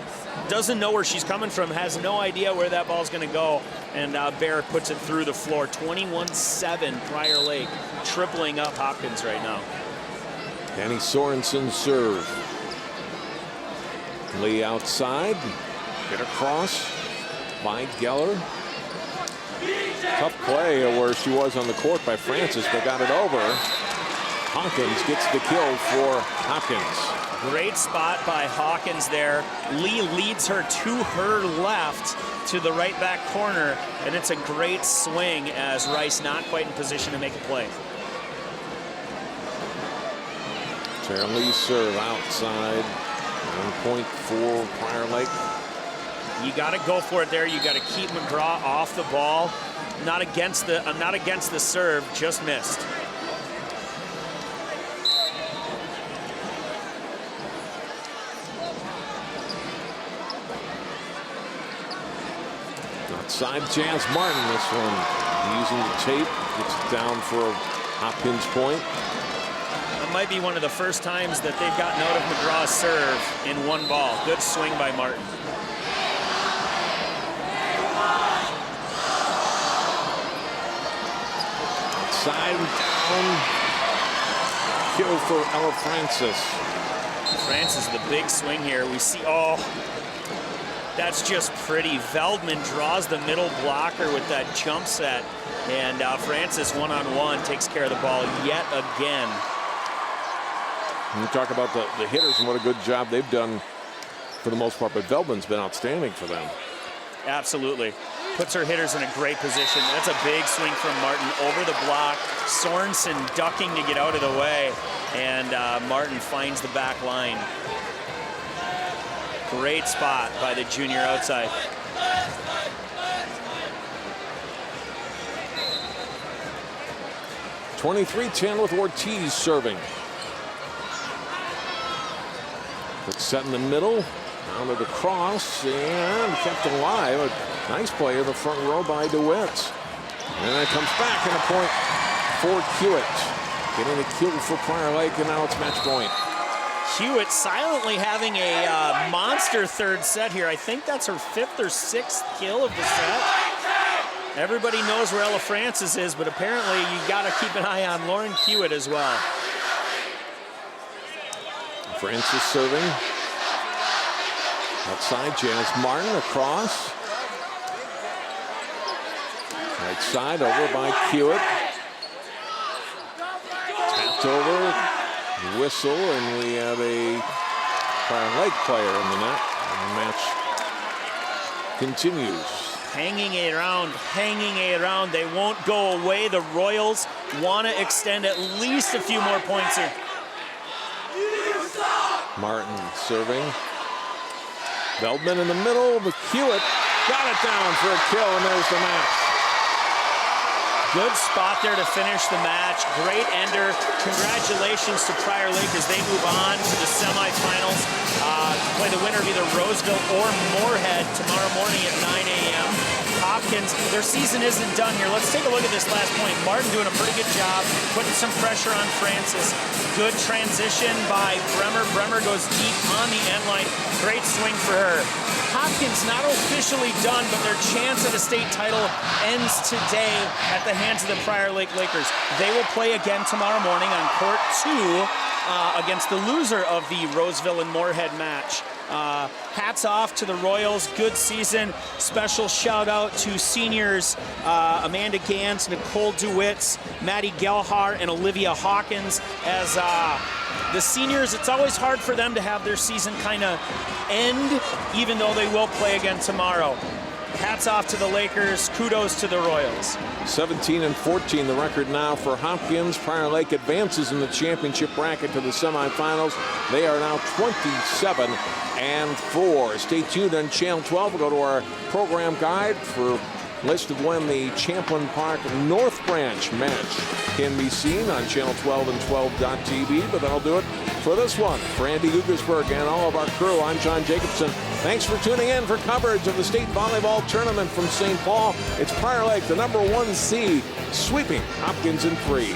doesn't know where she's coming from, has no idea where that ball's going to go, and Bear puts it through the floor. 21-7 Prior Lake, tripling up Hopkins right now. Danny Sorensen serve. Lee outside, get across by Geller. Tough play where she was on the court by Francis, but got it over. Hawkins gets the kill for Hopkins. Great spot by Hawkins there. Lee leads her to her left to the right back corner, and it's a great swing as Rice not quite in position to make a play. Tara Lee serve outside. 1 point for Prior Lake. You got to go for it there. You got to keep McGraw off the ball. I'm not against the serve, just missed. Outside Jazz Martin, this one using the tape, gets it down for a Hopkins point. It might be one of the first times that they've gotten out of McGraw's serve in one ball. Good swing by Martin. Side down. Kill for Ella Francis. Francis, the big swing here. We see, oh, that's just pretty. Veldman draws the middle blocker with that jump set. And Francis one-on-one takes care of the ball yet again. You talk about the hitters and what a good job they've done for the most part, but Veldman's been outstanding for them. Absolutely. Puts her hitters in a great position. That's a big swing from Martin over the block. Sorensen ducking to get out of the way, and Martin finds the back line. Great spot by the junior outside. (23-10) with Ortiz serving. Quick set in the middle. Rounded across and kept alive. A nice play in the front row by DeWitt. And it comes back and a point for Hewitt. Getting a kill for Prior Lake, and now it's match point. Hewitt silently having a monster third set here. I think that's her 5th or 6th kill of the set. Everybody knows where Ella Francis is, but apparently you got to keep an eye on Lauren Hewitt as well. Francis serving. Outside, Jazz Martin across. Right side over by Hewitt. Tapped over, whistle, and we have a Prior Lake player in the net. And the match continues. Hanging it around. They won't go away. The Royals want to extend at least a few more points here. Martin serving. Veldman in the middle, but Hewitt got it down for a kill, and there's the match. Good spot there to finish the match. Great ender. Congratulations to Prior Lake as they move on to the semifinals. Play the winner of either Roseville or Moorhead tomorrow morning at 9 a.m. Hopkins, their season isn't done here. Let's take a look at this last point. Martin doing a pretty good job, putting some pressure on Francis. Good transition by Bremer. Bremer goes deep on the end line. Great swing for her. Hopkins not officially done, but their chance at a state title ends today at the hands of the Prior Lake Lakers. They will play again tomorrow morning on court 2 against the loser of the Roseville and Moorhead match. Hats off to the Royals. Good season. Special shout out to seniors Amanda Gans, Nicole DeWitts, Maddie Gelhar, and Olivia Hawkins. As the seniors, it's always hard for them to have their season kind of end, even though they will play again tomorrow. Hats off to the Lakers. Kudos to the Royals. 17-14 the record now for Hopkins. Prior Lake advances in the championship bracket to the semifinals. They are now 27-4. Stay tuned on Channel 12. We'll go to our program guide for a list of when the Champlin Park North Branch match can be seen on Channel 12 and 12.tv. But that'll do it for this one. For Andy Guggersberg and all of our crew, I'm John Jacobson. Thanks for tuning in for coverage of the state volleyball tournament from St. Paul. It's Prior Lake, the #1 seed, sweeping Hopkins in 3.